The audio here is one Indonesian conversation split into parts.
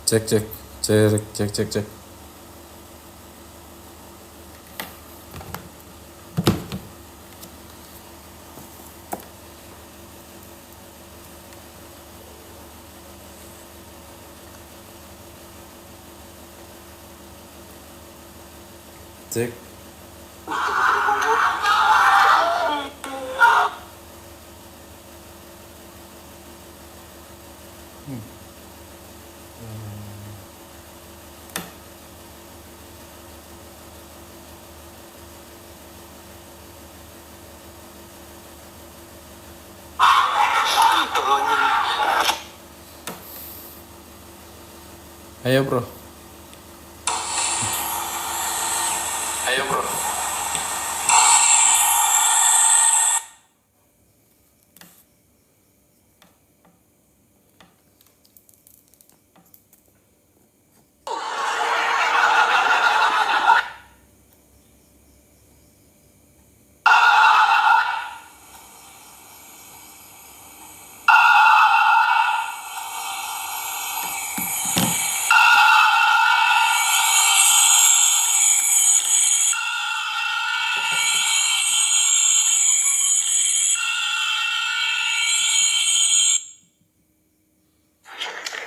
Cek cek cek cek cek cek. Cek. Ayo bro. Ayo bro.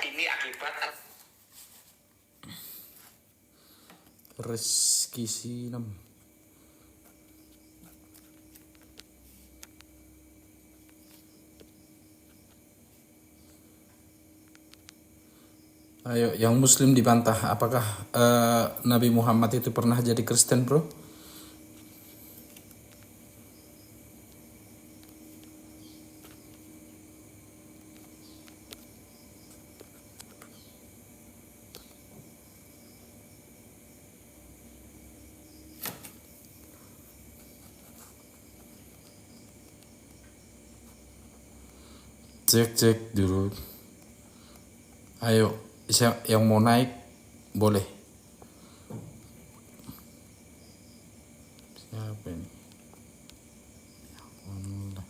Ini akibat Rizky Sinem. Ayo, yang Muslim dibantah. Apakah Nabi Muhammad itu pernah jadi Kristen, bro? Cek cek dulu. Ayo, yang mau naik boleh. Siapa ini? Allah.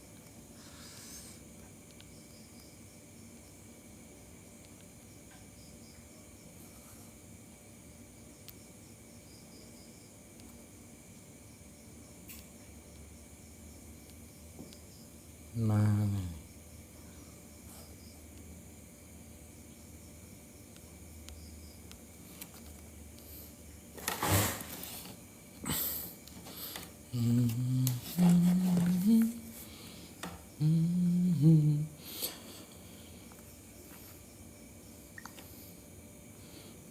Mana ini?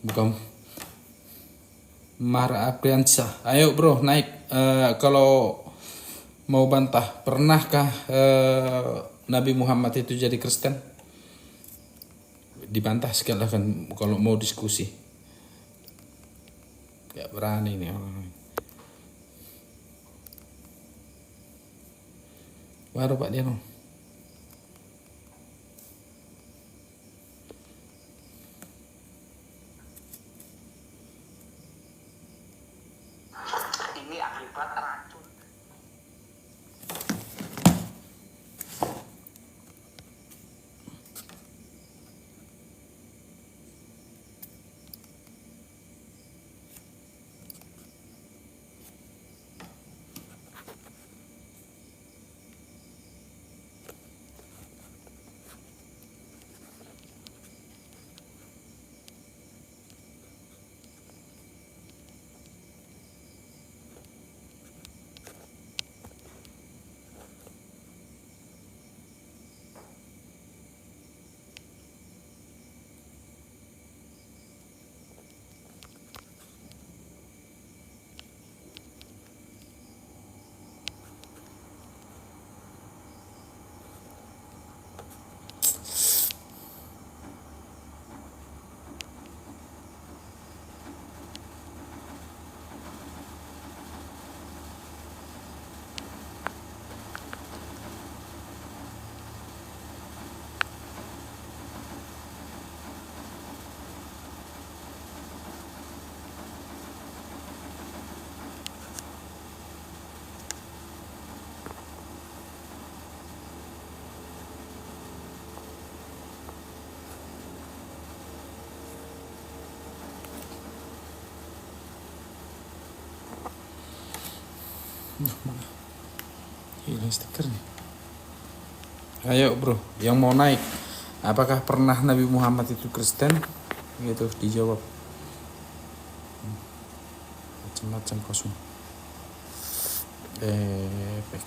Bukan Mara Apriansyah. Ayo bro naik. Kalau mau bantah, pernahkah Nabi Muhammad itu jadi Kristen? Dibantah sekali kan kalau mau diskusi. Gak berani nih orang. Baru Pak Dino. ini akibat racun. Hilang stikernya. Ayo bro, yang mau naik, apakah pernah Nabi Muhammad itu Kristen? Gitu dijawab. Macam-macam kosong. Back.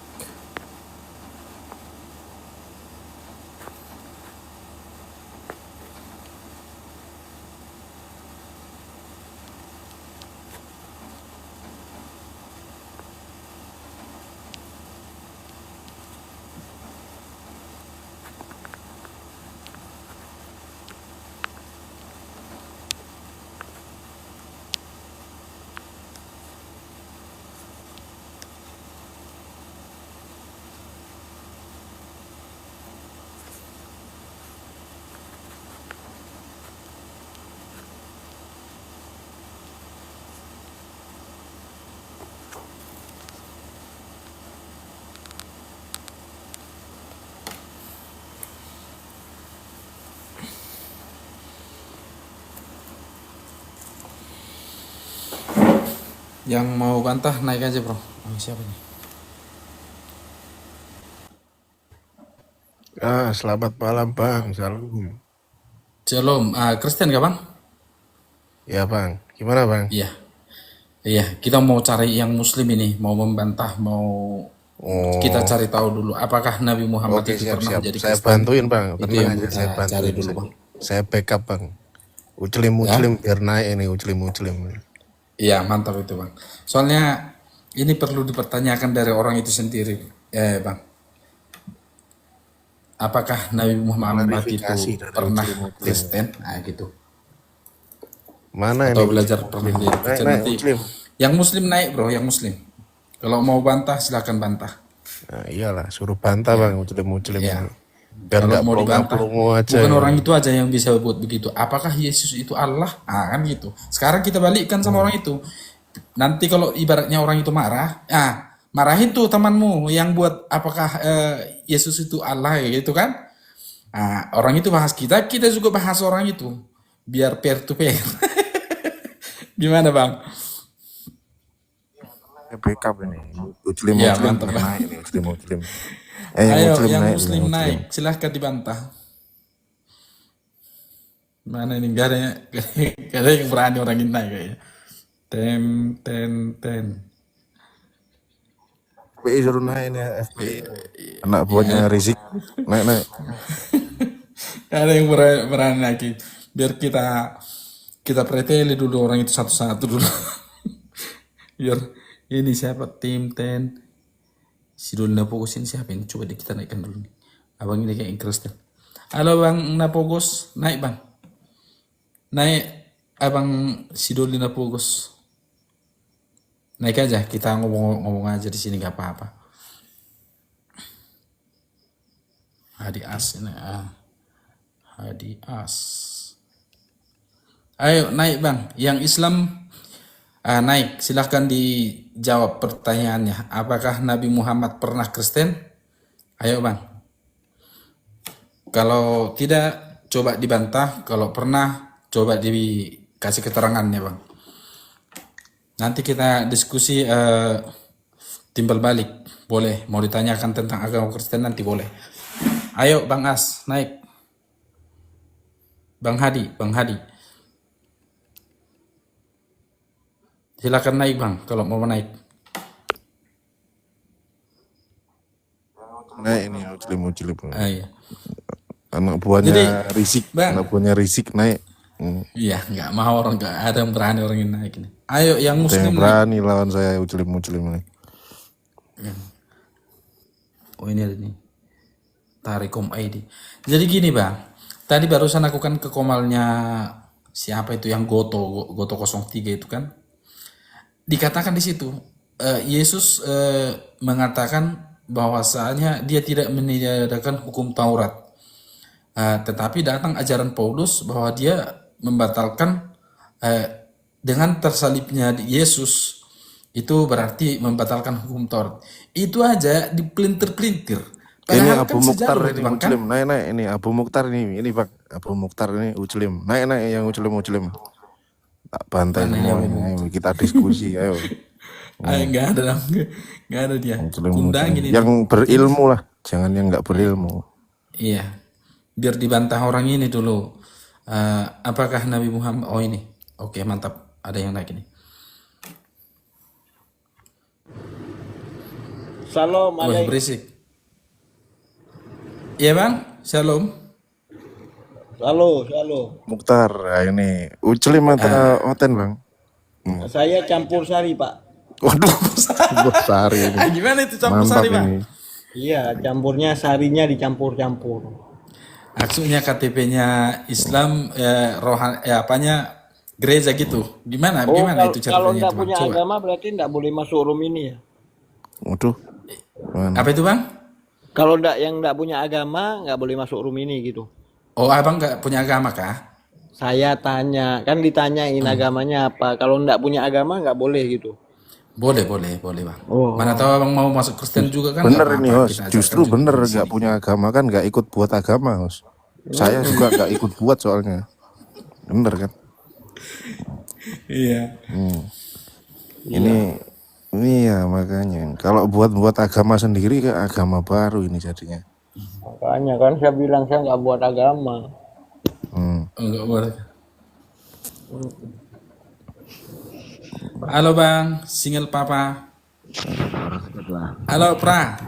Yang mau bantah naik aja bro. Siapa nih? Selamat malam Bang, salam. Shalom. Kristen gak bang? Ya Bang, gimana Bang? Iya. Iya, kita mau cari yang muslim ini, mau membantah, mau kita Oh, cari tahu dulu apakah Nabi Muhammad oke itu pernah siap-siap. menjadi Saya Kristen. bantuin Bang, Itu tenang yang aja, kita saya cari bantuin. dulu bang. Saya backup Bang. Uclim Ya? biar naik ini uclim. Iya, mantap itu bang. Soalnya ini perlu dipertanyakan dari orang itu sendiri, bang. Apakah Nabi Muhammad Klarifikasi itu dari pernah uclim. Kristen? Gitu. Mana Atau ini belajar uclim? pernah lihat Naik kecil nanti. uclim. Yang muslim naik bro, yang muslim. Kalau mau bantah silakan bantah. Nah, iyalah, suruh bantah Ya, Bang, uclim. ya. Biar Kalau nggak mau dibantah, pelongo aja. bukan orang itu aja yang bisa buat begitu. Apakah Yesus itu Allah? Kan gitu. Sekarang kita balikkan sama orang itu. Nanti kalau ibaratnya orang itu marah, marahin tuh temanmu yang buat apakah Yesus itu Allah gitu kan? Orang itu bahas kita, kita juga bahas orang itu. Biar peer to peer. Gimana bang? Backup ini, uclim Ya mantap biar bang. naik ini uclim. Yang Ayo uclim yang naik ini, muslim uclim. naik, silahkan dibantah. Mana ini gak ada, gak ada yang berani orang ini naik kayaknya. Ten. FPI suruh naik ini, FPI. Anak buahnya Rizik, naik. Gak ada yang berani lagi. Biar kita preteli dulu orang itu satu-satu dulu. Biar ini siapa tim ten. Si dulu Napogos ini siapa ini? Coba kita naikkan dulu nih. Abang ini kayak Kristen. Halo bang Napogos, naik bang. Naik abang Sidoli Napogos. Naik aja, kita ngomong aja di sini gak apa-apa. Hadi As ini. Hadi As. Ayo naik bang, yang Islam naik. Silahkan dijawab pertanyaannya. Apakah Nabi Muhammad pernah Kristen? Ayo bang. Kalau tidak, coba dibantah. Kalau pernah, coba dikasih keterangannya bang. Nanti kita diskusi timbal balik. Boleh, mau ditanyakan tentang agama Kristen nanti boleh. Ayo Bang As, naik. Bang Hadi. Silakan naik Bang, kalau mau naik. Naik ini uclim. Iya. Anak buahnya Jadi, Rizik, Bang. anak buahnya Rizik naik. Iya, nggak mau orang, nggak ada yang berani orang ini naik ini. Ayo yang Ada Muslim yang naik. berani lawan saya uclim ini. Oh ini ada nih. Tarikom ID. Jadi gini bang, tadi barusan aku kan ke komalnya siapa itu yang Goto 03 itu kan. Dikatakan di situ Yesus mengatakan bahwasanya dia tidak meniadakan hukum Taurat. Tetapi datang ajaran Paulus bahwa dia membatalkan dengan tersalibnya Yesus itu berarti membatalkan hukum Taurat. Itu aja dipelintir-pelintir. Ini Padahal Abu kan Mukhtar sejauh ini itu bang kan. uclim, naik ini Abu Mukhtar ini Bang, Abu Mukhtar ini uclim, naik yang uclim. Tak bantai Mana ini semua Abu ini, Mukhtar? ayo, kita diskusi, ayo. Nggak ada, nggak ada dia. Kundangin ini. Yang berilmu lah, jangan yang nggak berilmu. Iya, biar dibantah orang ini dulu. Apakah Nabi Muhammad? Oh ini, oke mantap. Ada yang naik ini. Salam Wah alaikum. berisik. Iya bang, shalom. Halo. Mukhtar, ini uceli mata oten bang. Saya campur sari, Pak. Waduh, sari ini. Gimana itu campur Mantap sari bang? ini. Iya, campurnya sarinya dicampur-campur. Maksudnya KTP-nya Islam, apanya gereja gitu. Gimana? Gimana itu Kalau ceritanya nggak itu bang? punya Coba. agama berarti nggak boleh masuk room ini ya. Waduh, mana? Apa itu bang? Kalau yang nggak punya agama nggak boleh masuk room ini gitu. Oh abang nggak punya agama kah? Saya tanya, kan ditanyain agamanya apa. Kalau nggak punya agama nggak boleh gitu. Boleh bang. Oh. Mana tahu abang mau masuk Kristen juga kan? Bener nggak ini apa-apa, Hos, kita ajarkan justru juga bener di sini. nggak punya agama kan nggak ikut buat agama Hos. Saya juga nggak ikut buat soalnya. Bener kan? Iya. Ini ya makanya. Kalau buat agama sendiri kan agama baru ini jadinya. Makanya kan saya bilang saya nggak buat agama. Enggak boleh. Halo bang, single papa. Halo pra.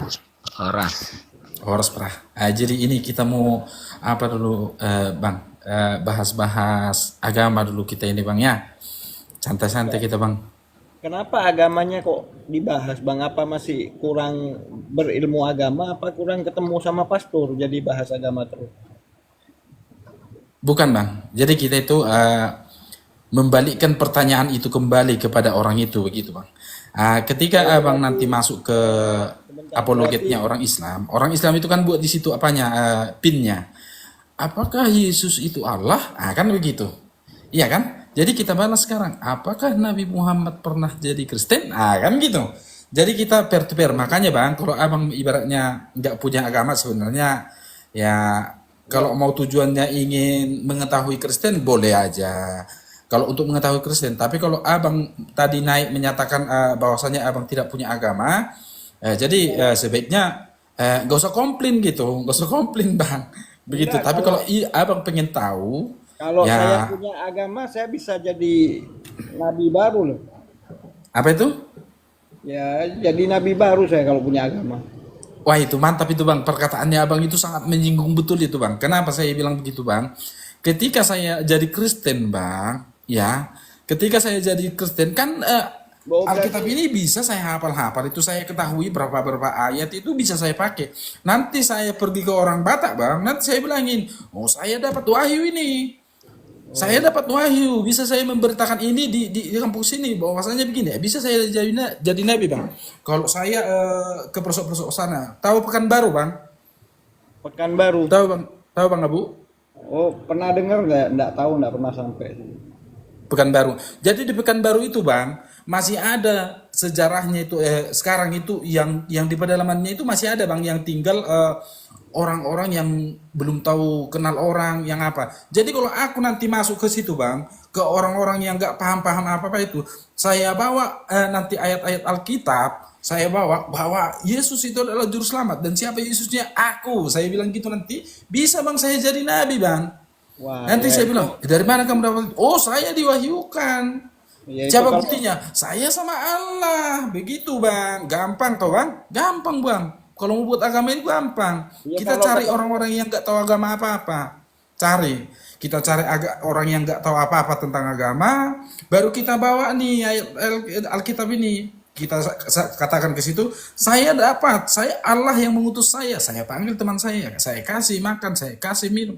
Horas pra. Jadi ini kita mau apa dulu bang? Bahas-bahas agama dulu kita ini bang ya. Santai-santai kita bang. Kenapa agamanya kok dibahas, Bang? Apa masih kurang berilmu agama? Apa kurang ketemu sama pastor jadi bahas agama terus? Bukan bang. Jadi kita itu membalikkan pertanyaan itu kembali kepada orang itu begitu bang. Ketika abang nanti masuk ke apologetnya orang Islam itu kan buat di situ apanya pinnya. Apakah Yesus itu Allah? Kan begitu. Iya kan? Jadi kita balas sekarang. Apakah Nabi Muhammad pernah jadi Kristen? Kan gitu. Jadi kita pair to pair. Makanya bang, kalau abang ibaratnya nggak punya agama sebenarnya ya kalau mau tujuannya ingin mengetahui Kristen boleh aja. Kalau untuk mengetahui Kristen, tapi kalau abang tadi naik menyatakan bahwasanya abang tidak punya agama, jadi sebaiknya nggak usah komplain gitu, nggak usah komplain bang, begitu. Enggak, Tapi kalau abang pengen tahu, Kalau ya saya punya agama, saya bisa jadi nabi baru loh. apa itu? Ya, jadi nabi baru saya kalau punya agama. Wah itu mantap itu bang, perkataannya abang itu sangat menyinggung betul itu bang. Kenapa saya bilang begitu bang? Ketika saya jadi Kristen bang, ya, ketika saya jadi Kristen kan Alkitab ini bisa saya hafal-hafal, itu saya ketahui berapa ayat itu bisa saya pakai. Nanti saya pergi ke orang Batak bang, nanti saya bilangin, oh saya dapat wahyu ini. Saya dapat wahyu, bisa saya memberitakan ini di kampus sini bahwasanya begini, bisa saya jadi nabi bang. Kalau saya ke pelosok-pelosok sana, tahu Pekanbaru bang? Pekanbaru. Tahu bang Abu? Oh, pernah dengar nggak? Nggak tahu, nggak pernah sampai. Pekanbaru. Jadi di Pekanbaru itu bang masih ada sejarahnya itu sekarang itu yang di pedalamannya itu masih ada bang yang tinggal orang-orang yang belum tahu kenal orang yang apa. Jadi kalau aku nanti masuk ke situ bang, ke orang-orang yang nggak paham-paham apa-apa itu, saya bawa nanti ayat-ayat Alkitab, saya bawa bahwa Yesus itu adalah juru selamat dan siapa Yesusnya? Aku. Saya bilang gitu nanti bisa bang saya jadi nabi bang. Wah, Nanti ya saya bilang dari mana kamu dapat? Oh saya diwahyukan. Ya, itu Siapa kalau- buktinya? Saya sama Allah. Begitu bang. Gampang toh bang? Gampang bang. Kalau mau buat agama itu gampang. Ya, Kita kalau cari kata- orang-orang yang nggak tahu agama apa-apa. Cari. Kita cari orang yang nggak tahu apa-apa tentang agama. Baru kita bawa nih ayat Alkitab ini. Kita katakan ke situ. Saya dapat. Saya Allah yang mengutus saya. Saya panggil teman saya. Saya kasih makan. Saya kasih minum.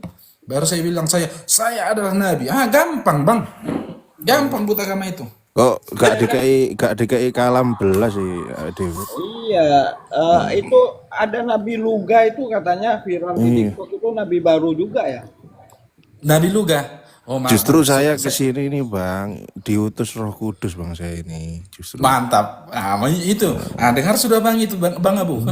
Baru saya bilang saya adalah nabi. Gampang bang. Gampang buat agama itu. Kok gak DKI kalam belas sih Dewi. Iya, itu ada Nabi Luga itu katanya viral di TikTok itu nabi baru juga ya. Nabi Luga. Oh mantap. Justru saya kesini ini bang, diutus Roh Kudus bang saya ini. Justru. Mantap. Itu. Dengar sudah bang itu bang Abu.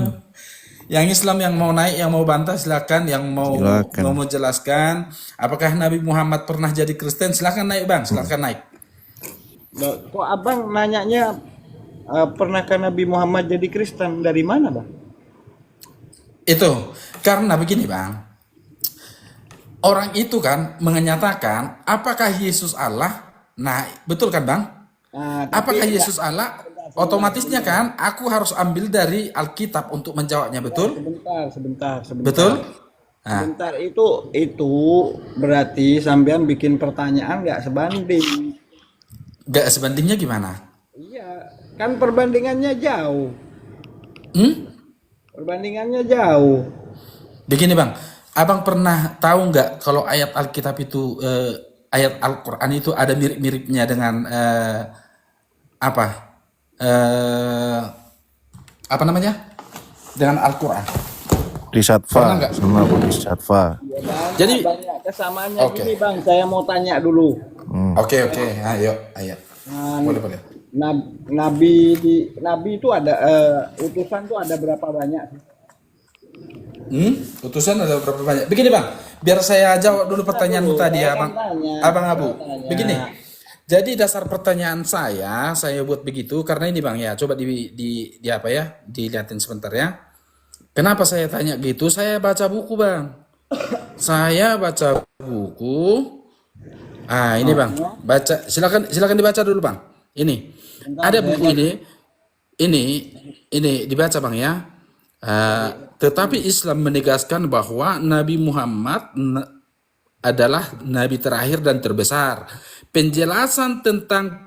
Yang Islam yang mau naik, yang mau bantah silakan. Yang mau menjelaskan apakah Nabi Muhammad pernah jadi Kristen silakan naik bang, silakan naik. Loh, kok abang nanyanya pernahkah Nabi Muhammad jadi Kristen? Dari mana, Bang? Itu karena begini bang, orang itu kan menyatakan apakah Yesus Allah? Nah betul kan bang? Nah, Apakah tapi Yesus Allah? Otomatisnya kan aku harus ambil dari Alkitab untuk menjawabnya, betul? sebentar. Betul? Nah, Sebentar, itu berarti sampean bikin pertanyaan nggak sebanding. gak sebandingnya gimana? Iya, kan perbandingannya jauh. Hmm? Perbandingannya jauh. Begini bang, abang pernah tahu nggak kalau ayat Alkitab itu, ayat Al-Quran itu ada mirip-miripnya dengan apa? Apa namanya? Dengan Al-Quran. Di Pernah Satva nggak? sama aku di Satva. Jadi, Banyak kesamaannya. oke. Gini Bang, saya mau tanya dulu. Oke, ayo. Nah, Boleh. Nabi itu ada utusan tuh ada berapa banyak sih? Utusan ada berapa banyak? Begini bang, biar saya jawab dulu pertanyaanmu tadi ya bang, abang Abu. Begini, jadi dasar pertanyaan saya buat begitu karena ini bang ya, coba di apa ya, dilihatin sebentar ya. Kenapa saya tanya gitu? Saya baca buku bang, saya baca buku. Ah ini bang, baca, silakan dibaca dulu bang. Ini ada buku ini dibaca bang ya. Tetapi Islam menegaskan bahwa Nabi Muhammad adalah nabi terakhir dan terbesar. Penjelasan tentang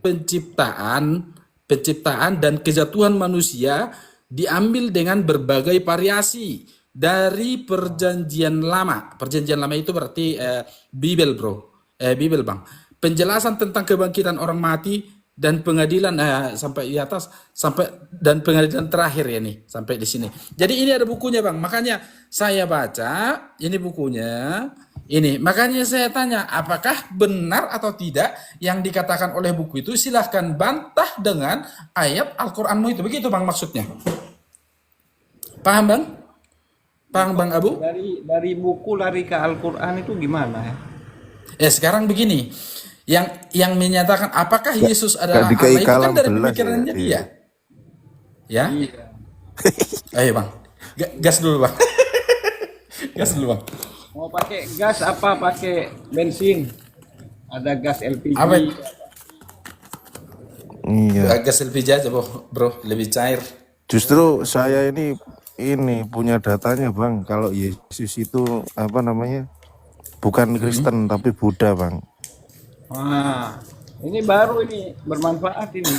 penciptaan dan kejatuhan manusia diambil dengan berbagai variasi dari Perjanjian Lama. Perjanjian Lama itu berarti Bible, bro. Bible, bang. Penjelasan tentang kebangkitan orang mati dan pengadilan sampai di atas, sampai dan pengadilan terakhir ya nih, sampai di sini. Jadi ini ada bukunya, bang. Makanya saya baca ini bukunya. Ini makanya saya tanya, apakah benar atau tidak yang dikatakan oleh buku itu? Silahkan bantah dengan ayat Al-Quranmu itu. Begitu bang maksudnya. Paham bang? Paham bang Abu? Dari buku lari ke Al-Quran itu gimana ya? Sekarang begini, yang menyatakan apakah Yesus adalah Allah dikai itu kan kalam dari belas pemikirannya ya, dia. Ya? Iya. Ayo bang, gas dulu bang. Gas dulu bang. Mau pakai gas apa pakai bensin? Ada gas LPG. Apa? Iya. Gas LPG aja bro, lebih cair. Justru saya ini punya datanya bang. Kalau Yesus itu apa namanya? Bukan Kristen tapi Buddha bang. Wah, ini baru ini bermanfaat ini.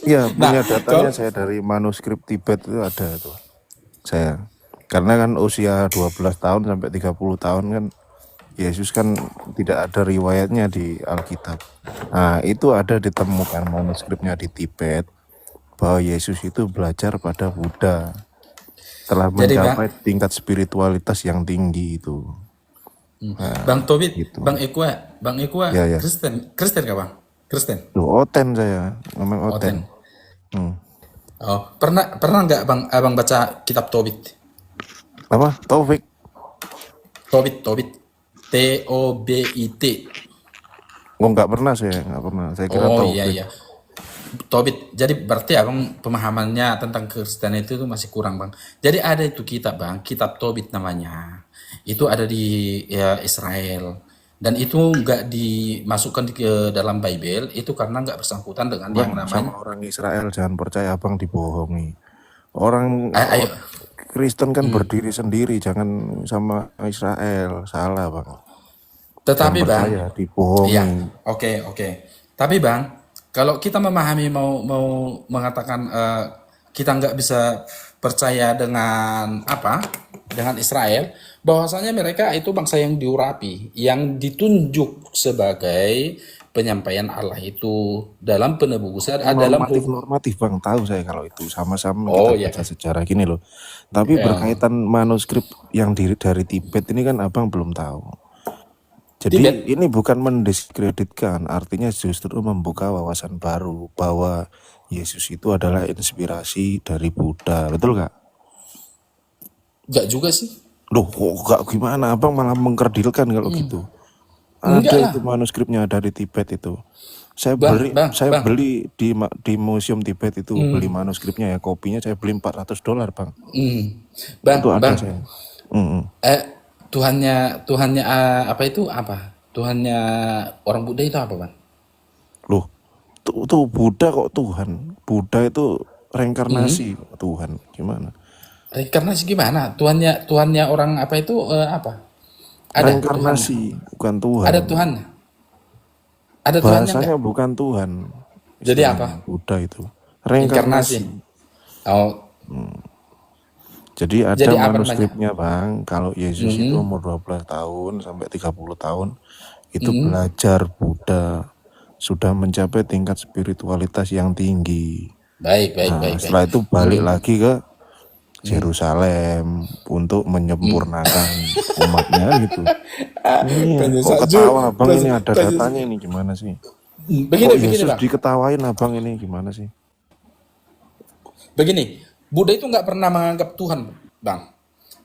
Iya punya datanya kalau- saya dari manuskrip Tibet itu ada tuh. Saya karena kan usia 12 tahun sampai 30 tahun kan Yesus kan tidak ada riwayatnya di Alkitab. Nah, itu ada ditemukan manuskripnya di Tibet bahwa Yesus itu belajar pada Buddha. Telah Jadi, Bang, mencapai tingkat spiritualitas yang tinggi itu. Bang Tobit, gitu. Bang Ekwa, Ya, ya. Kristen kah bang? Kristen. Loh, Oten saya, memang Oten. Oh, pernah nggak bang abang baca kitab Tobit? Apa? Taufik? Tobit, Tobit. Oh, nggak pernah saya, nggak pernah. Saya kira Oh Taufik. iya. Tobit. Jadi berarti abang pemahamannya tentang Kristen itu masih kurang bang. Jadi ada itu kitab bang, kitab Tobit namanya. Itu ada di Israel. Dan itu nggak dimasukkan ke dalam Bible itu karena nggak bersangkutan dengan yang Bang, namanya. sama orang Israel jangan percaya abang dibohongi. Orang Ayo. Kristen kan berdiri sendiri, jangan sama Israel. Salah bang. Tetapi Jangan bang, percaya, dibohongi. iya, oke. Tapi bang, kalau kita memahami mau mengatakan kita nggak bisa percaya dengan apa? Dengan Israel, bahwasanya mereka itu bangsa yang diurapi, yang ditunjuk sebagai penyampaian Allah itu dalam penebusan, dalam Normatif bang, tahu saya kalau itu sama-sama Oh, kita iya. baca sejarah gini loh. Tapi berkaitan manuskrip yang dari Tibet ini kan abang belum tahu. Jadi Tibet. ini bukan mendiskreditkan, artinya justru membuka wawasan baru bahwa Yesus itu adalah inspirasi dari Buddha, betul gak? nggak juga sih. Loh kok gak, gimana abang malah mengkerdilkan kalau gitu? Enggak Ada lah. itu manuskripnya ada di Tibet itu. Saya Bang, beli bang, saya bang. beli di museum Tibet itu, beli manuskripnya ya, kopinya saya beli $400, Bang. Bang, Itu ada bang. saya. Mm-mm. Eh, Tuhannya apa itu apa? Tuhannya orang Buddha itu apa, bang? Loh, tuh Buddha kok Tuhan. Buddha itu reinkarnasi Tuhan. Gimana? Reinkarnasi gimana? Tuhannya orang apa itu apa? Ada Tuhannya. Reinkarnasi bukan Tuhan. Ada Tuhannya. Ada Tuhannya enggak? Bahasanya bukan Tuhan. Jadi Istilahnya apa? Buddha itu. Inkarnasi. Reinkarnasi. Oh, Jadi ada jadi apa namanya? manuskripnya, Bang. Kalau Yesus itu umur 12 tahun sampai 30 tahun itu belajar Buddha, sudah mencapai tingkat spiritualitas yang tinggi. Baik, baik, Nah, baik, baik. setelah itu balik lagi ke Yerusalem untuk menyempurnakan umatnya gitu. Ini kok ketawa, Bang? Ini ada datanya ini gimana sih? Begini, Kok begini, Yesus bang. diketawain, Abang, ini gimana sih? Begini, Buddha itu nggak pernah menganggap Tuhan, bang.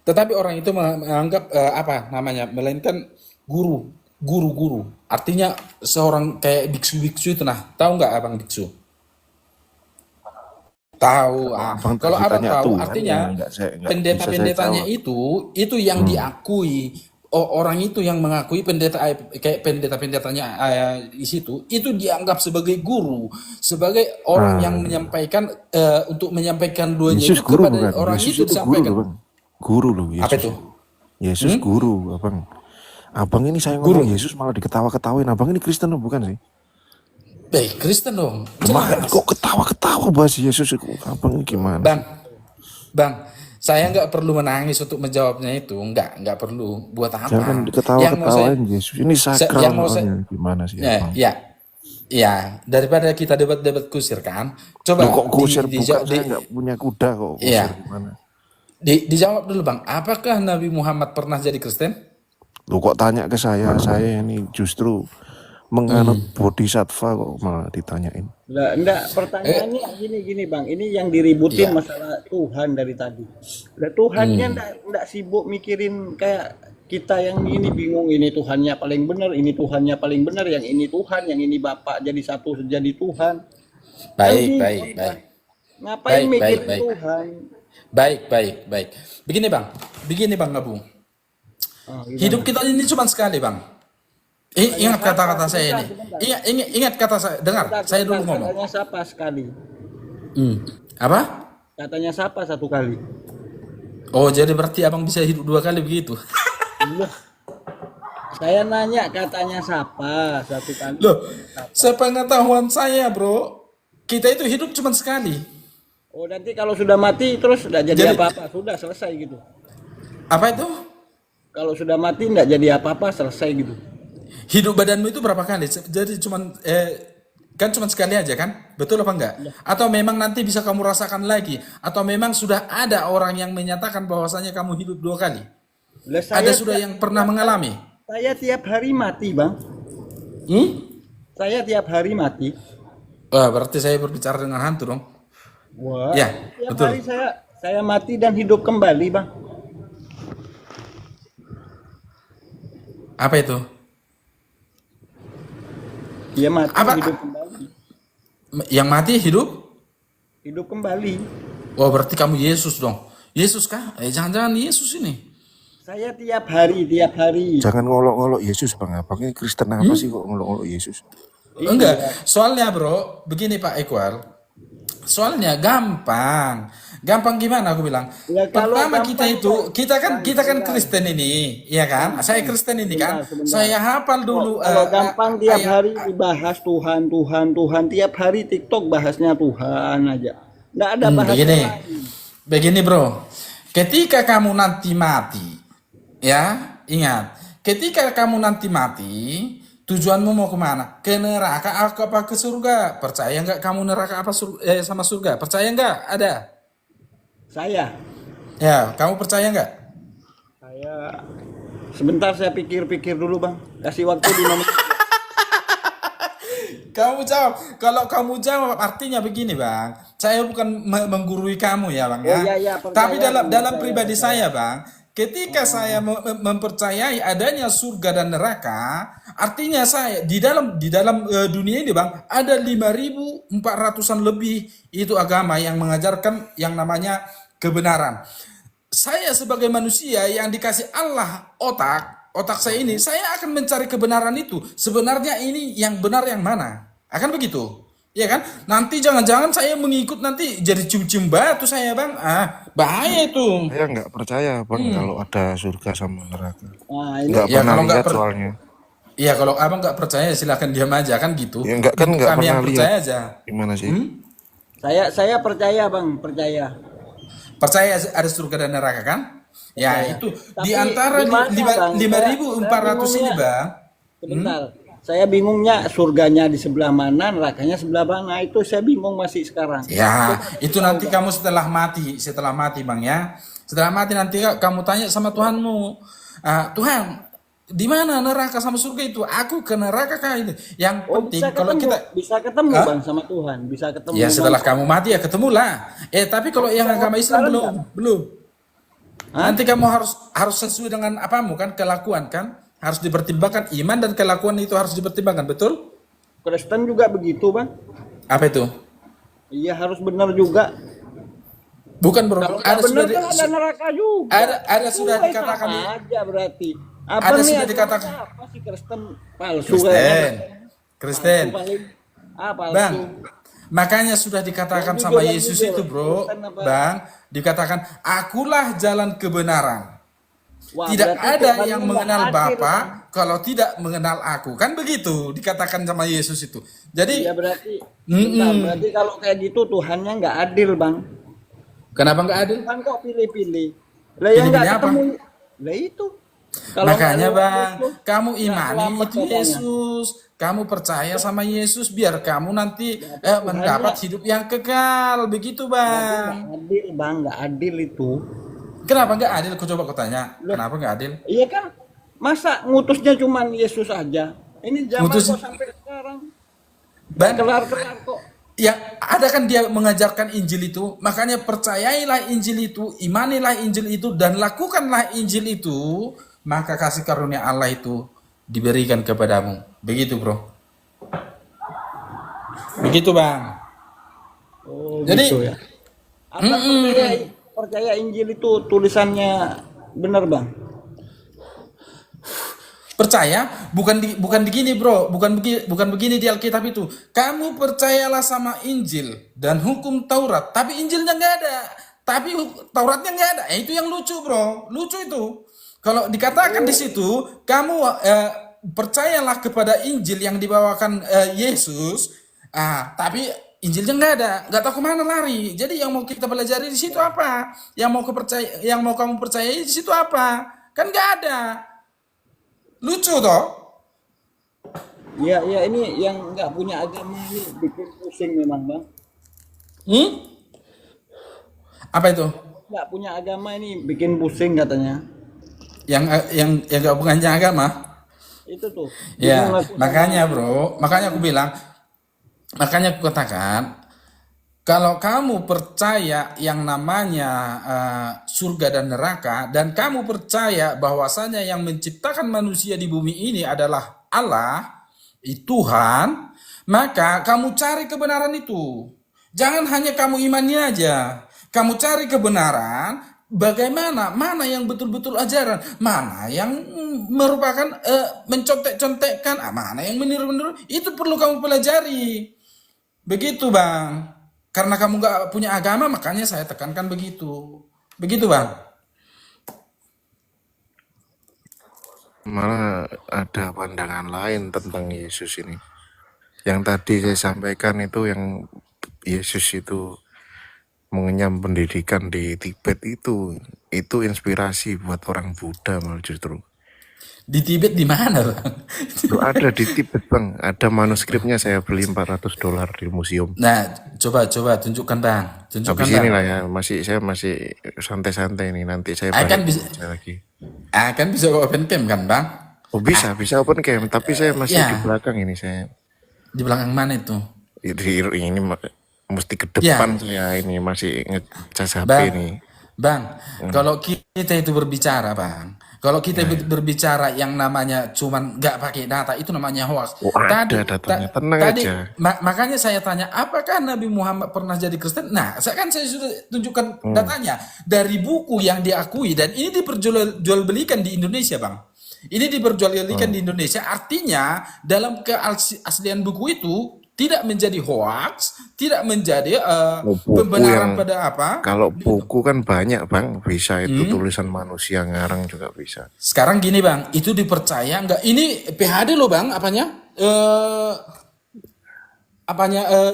Tetapi orang itu menganggap apa namanya, melainkan guru. Artinya seorang kayak biksu-biksu itu, nah, tahu nggak abang biksu? Tahu. Abang Kalau tadi abang tanya tahu, Tuhan, artinya ya nggak bisa saya pendeta-pendetanya jawab. itu yang diakui. Orang itu yang mengakui kayak pendeta-pendetanya di situ itu dianggap sebagai guru, sebagai orang yang menyampaikan untuk menyampaikan duanya Yesus itu guru kepada bukan? orang Yesus itu itu guru disampaikan. loh, Bang. Guru loh Apa Yesus. itu? Yesus guru, Abang. Abang ini saya Guru. ngomong Yesus malah diketawa-ketawain. Abang ini Kristen loh, bukan sih? Baik, Kristen dong. Gimana Jelas. kok ketawa-ketawa bahas Yesus? Abang ini gimana? Bang, saya nggak perlu menangis untuk menjawabnya itu, nggak perlu. Buat apa? Jangan Yang mau saya, diketawa-ketawain Yesus. Ini sakral yang mau saya, soalnya. Gimana sih, ya, Abang? ya, daripada kita debat-debat kusir kan, Loh, coba kok kusir? Bukan, dijawab saya nggak punya kuda kok. Kusir ya, gimana? dijawab dulu bang. Apakah Nabi Muhammad pernah jadi Kristen? Loh, kok tanya ke saya? Saya ini justru menganut bodhisattva kok malah ditanyain. Enggak, pertanyaannya gini Bang. Ini yang diributin Iya. masalah Tuhan dari tadi. Lah Tuhannya enggak sibuk mikirin kayak kita yang ini bingung, ini Tuhannya paling benar, ini Tuhannya paling benar, yang ini Tuhan, yang ini Bapak jadi satu jadi Tuhan. Baik, Kan baik, bingung, baik. Bang. Ngapain Baik, mikirin baik. Tuhan? Baik. Begini bang Abu. Gimana? Hidup kita ini cuma sekali bang. Ingat kata-kata saya ini. Ingat kata saya. Dengar, saya dulu ngomong. Katanya siapa sekali? Apa? Katanya siapa satu kali? Oh, jadi berarti abang bisa hidup 2 kali begitu? Loh, saya nanya katanya siapa satu kali? Loh, sepengetahuan saya bro, kita itu hidup cuma sekali. Oh, nanti kalau sudah mati terus tidak jadi Jadi- apa-apa, sudah selesai gitu. Apa itu? Kalau sudah mati tidak jadi apa-apa, selesai gitu. Hidup badanmu itu berapa kali? Jadi cuman kan cuma sekali aja kan? Betul apa enggak? Atau memang nanti bisa kamu rasakan lagi? Atau memang sudah ada orang yang menyatakan bahwasanya kamu hidup 2 kali? Lah, Ada sudah yang pernah mengalami? saya tiap hari mati, Bang. Saya tiap hari mati. Wah, berarti saya berbicara dengan hantu dong. Wah. Ya, Tiap betul. hari saya mati dan hidup kembali, Bang. Apa itu? Dia mati Apa? hidup kembali. Yang mati hidup? Hidup kembali. Oh, berarti kamu Yesus dong. Yesus kah? Jangan-jangan Yesus ini. Saya tiap hari. Jangan ngolok-ngolok Yesus, Bang. Abang ini Kristen apa sih kok ngolok-ngolok Yesus? Enggak, soalnya bro, begini Pak Ekwal. Soalnya gampang gimana aku bilang. Ya, kalau Pertama gampang kita kan Kristen ini, ya kan? Saya Kristen ini kan. Sebentar. Saya hafal dulu. Kalau gampang tiap ayat. hari dibahas Tuhan, tiap hari TikTok bahasnya Tuhan aja. Nggak ada bahas Begini bro, ketika kamu nanti mati, ya ingat, ketika kamu nanti mati, tujuanmu mau kemana? Ke neraka apa ke surga? Percaya nggak kamu neraka apa sama surga? Percaya nggak? Ada? saya. Ya, kamu percaya nggak? Saya sebentar saya pikir-pikir dulu Bang. Kasih waktu 5 menit. Kamu jawab. Kalau kamu jawab artinya begini bang. Saya bukan menggurui kamu ya bang ya. Oh, iya, percaya, Tapi dalam percaya, pribadi saya bang, ketika saya mempercayai adanya surga dan neraka, Artinya saya di dalam dunia ini Bang, ada 5.400-an lebih itu agama yang mengajarkan yang namanya kebenaran. Saya sebagai manusia yang dikasih Allah otak saya ini, saya akan mencari kebenaran itu. Sebenarnya ini yang benar yang mana? Akan begitu. Ya kan? Nanti jangan-jangan saya mengikut nanti jadi cium-cium batu saya Bang. Bahaya itu. Saya nggak percaya bang kalau ada surga sama neraka. Nah, ini Nggak Ya pernah kalau nggak lihat soalnya. Iya kalau abang nggak percaya silakan diam aja kan gitu. Ya nggak kan Untuk nggak kami pernah yang lihat. percaya aja. Gimana sih? saya percaya Bang, percaya. Percaya ada surga dan neraka kan? Ya Percaya. itu Tapi di antara gimana, Bang? 5.400 ini bingungnya. Bang. Sebentar. Saya bingungnya surganya di sebelah mana, nerakanya sebelah mana. Itu saya bingung masih sekarang. Ya itu nanti kamu setelah mati Bang ya. Setelah mati nanti kamu tanya sama Tuhanmu. Tuhan, di mana neraka sama surga itu? Aku ke neraka kah itu? Yang Oh, penting kalau bisa ketemu Hah? Bang sama Tuhan, bisa ketemu. ya setelah Bang. kamu mati ya ketemulah. Tapi kalau yang agama Islam belum. Hah? Nanti kamu harus sesuai dengan apamu kan, kelakuan kan? Harus dipertimbangkan iman dan kelakuan itu harus dipertimbangkan, betul? Kristen juga begitu Bang. Apa itu? Iya harus benar juga. Bukan bro, Kalau nggak benar kan ada neraka juga. ada sudah Sama dikatakan aja berarti. Ada nih sudah agama dikatakan. apa sih Kristen palsu Kristen. paling palsu. Bang, makanya sudah dikatakan Yang sama jujur, Yesus yang jujur. itu bro, Kristen apa? Bang, dikatakan akulah jalan kebenaran. Wah, Tidak berarti ada Tuhan yang nggak mengenal adil, Bapa Bang. kalau tidak mengenal aku. Kan begitu dikatakan sama Yesus itu. Jadi, Iya berarti. Bentar, berarti kalau kayak gitu Tuhannya nggak adil Bang. kenapa nggak adil? Tuhan kok pilih-pilih. Lah yang nggak Pilih-pilih apa? ketemu. Lah itu. Kalau Makanya nggak Bang, lewat itu, kamu nggak imani selamat itu katanya. Yesus. Kamu percaya sama Yesus biar kamu nanti mendapat hidup yang kekal. Begitu Bang. Nggak adil Bang, nggak adil itu. Kenapa nggak adil? Aku coba aku tanya. Kenapa nggak adil? Iya kan, masa ngutusnya cuman Yesus aja? Ini zaman Ngutus- kok sampai sekarang Bang, kelar-kelar kok. ya ada kan dia mengajarkan Injil itu, makanya percayailah Injil itu, imanilah Injil itu, dan lakukanlah Injil itu, maka kasih karunia Allah itu diberikan kepadamu. Begitu bro. Begitu Bang. Oh, Jadi, gitu ya. Apa percaya Injil itu tulisannya benar Bang? percaya bukan begini bro, bukan begini di Alkitab itu. Kamu percayalah sama Injil dan hukum Taurat, tapi Injilnya nggak ada, tapi Tauratnya nggak ada. Itu yang lucu bro, lucu itu. Kalau dikatakan di situ, kamu percayalah kepada Injil yang dibawakan Yesus, tapi Injilnya nggak tahu kemana lari. Jadi yang mau kita pelajari di situ apa? Yang mau kamu percayai di situ apa? Kan nggak ada. Lucu toh? Iya, ini yang nggak punya agama ini bikin pusing memang Bang. Apa itu? Nggak punya agama ini bikin pusing katanya. Yang nggak punya agama? Itu tuh. Ya, Bingung aku. makanya bro, makanya aku katakan, kalau kamu percaya yang namanya surga dan neraka, dan kamu percaya bahwasanya yang menciptakan manusia di bumi ini adalah Allah, Tuhan, maka kamu cari kebenaran itu. Jangan hanya kamu imani aja, kamu cari kebenaran. Bagaimana, mana yang betul-betul ajaran, mana yang merupakan mencontek-contekkan, mana yang meniru-meniru, itu perlu kamu pelajari. Begitu Bang. Karena kamu nggak punya agama, makanya saya tekankan begitu. Begitu Bang. Malah ada pandangan lain tentang Yesus ini. Yang tadi saya sampaikan itu yang Yesus itu mengenyam pendidikan di Tibet itu inspirasi buat orang Buddha malah justru. Di Tibet di mana Bang? Itu ada di Tibet Bang, ada manuskripnya saya beli $400 di museum. Nah, coba tunjukkan Bang. Tunjukkan Habis Bang. ini lah ya, saya masih santai-santai nih, nanti saya Akan balik bisa, baca lagi. akan bisa open cam kan Bang? Oh bisa open cam, tapi saya masih Ya. di belakang ini, saya Di belakang mana itu? ini mesti ke depan saya ini masih ngecas HP Bang. nih. Bang, kalau kita itu berbicara, Bang, kalau kita berbicara yang namanya cuman nggak pakai data, itu namanya hoax. Oh, ada datanya, tenang aja. Makanya saya tanya, apakah Nabi Muhammad pernah jadi Kristen? Nah, saya sudah tunjukkan datanya dari buku yang diakui, dan ini diperjualbelikan di Indonesia, Bang. Ini diperjualbelikan di Indonesia, artinya dalam keaslian buku itu tidak menjadi hoax, tidak menjadi Buku pembenaran yang pada apa. kalau buku kan banyak Bang, bisa itu tulisan manusia ngarang juga bisa. Sekarang gini Bang, itu dipercaya nggak? Ini PhD loh Bang,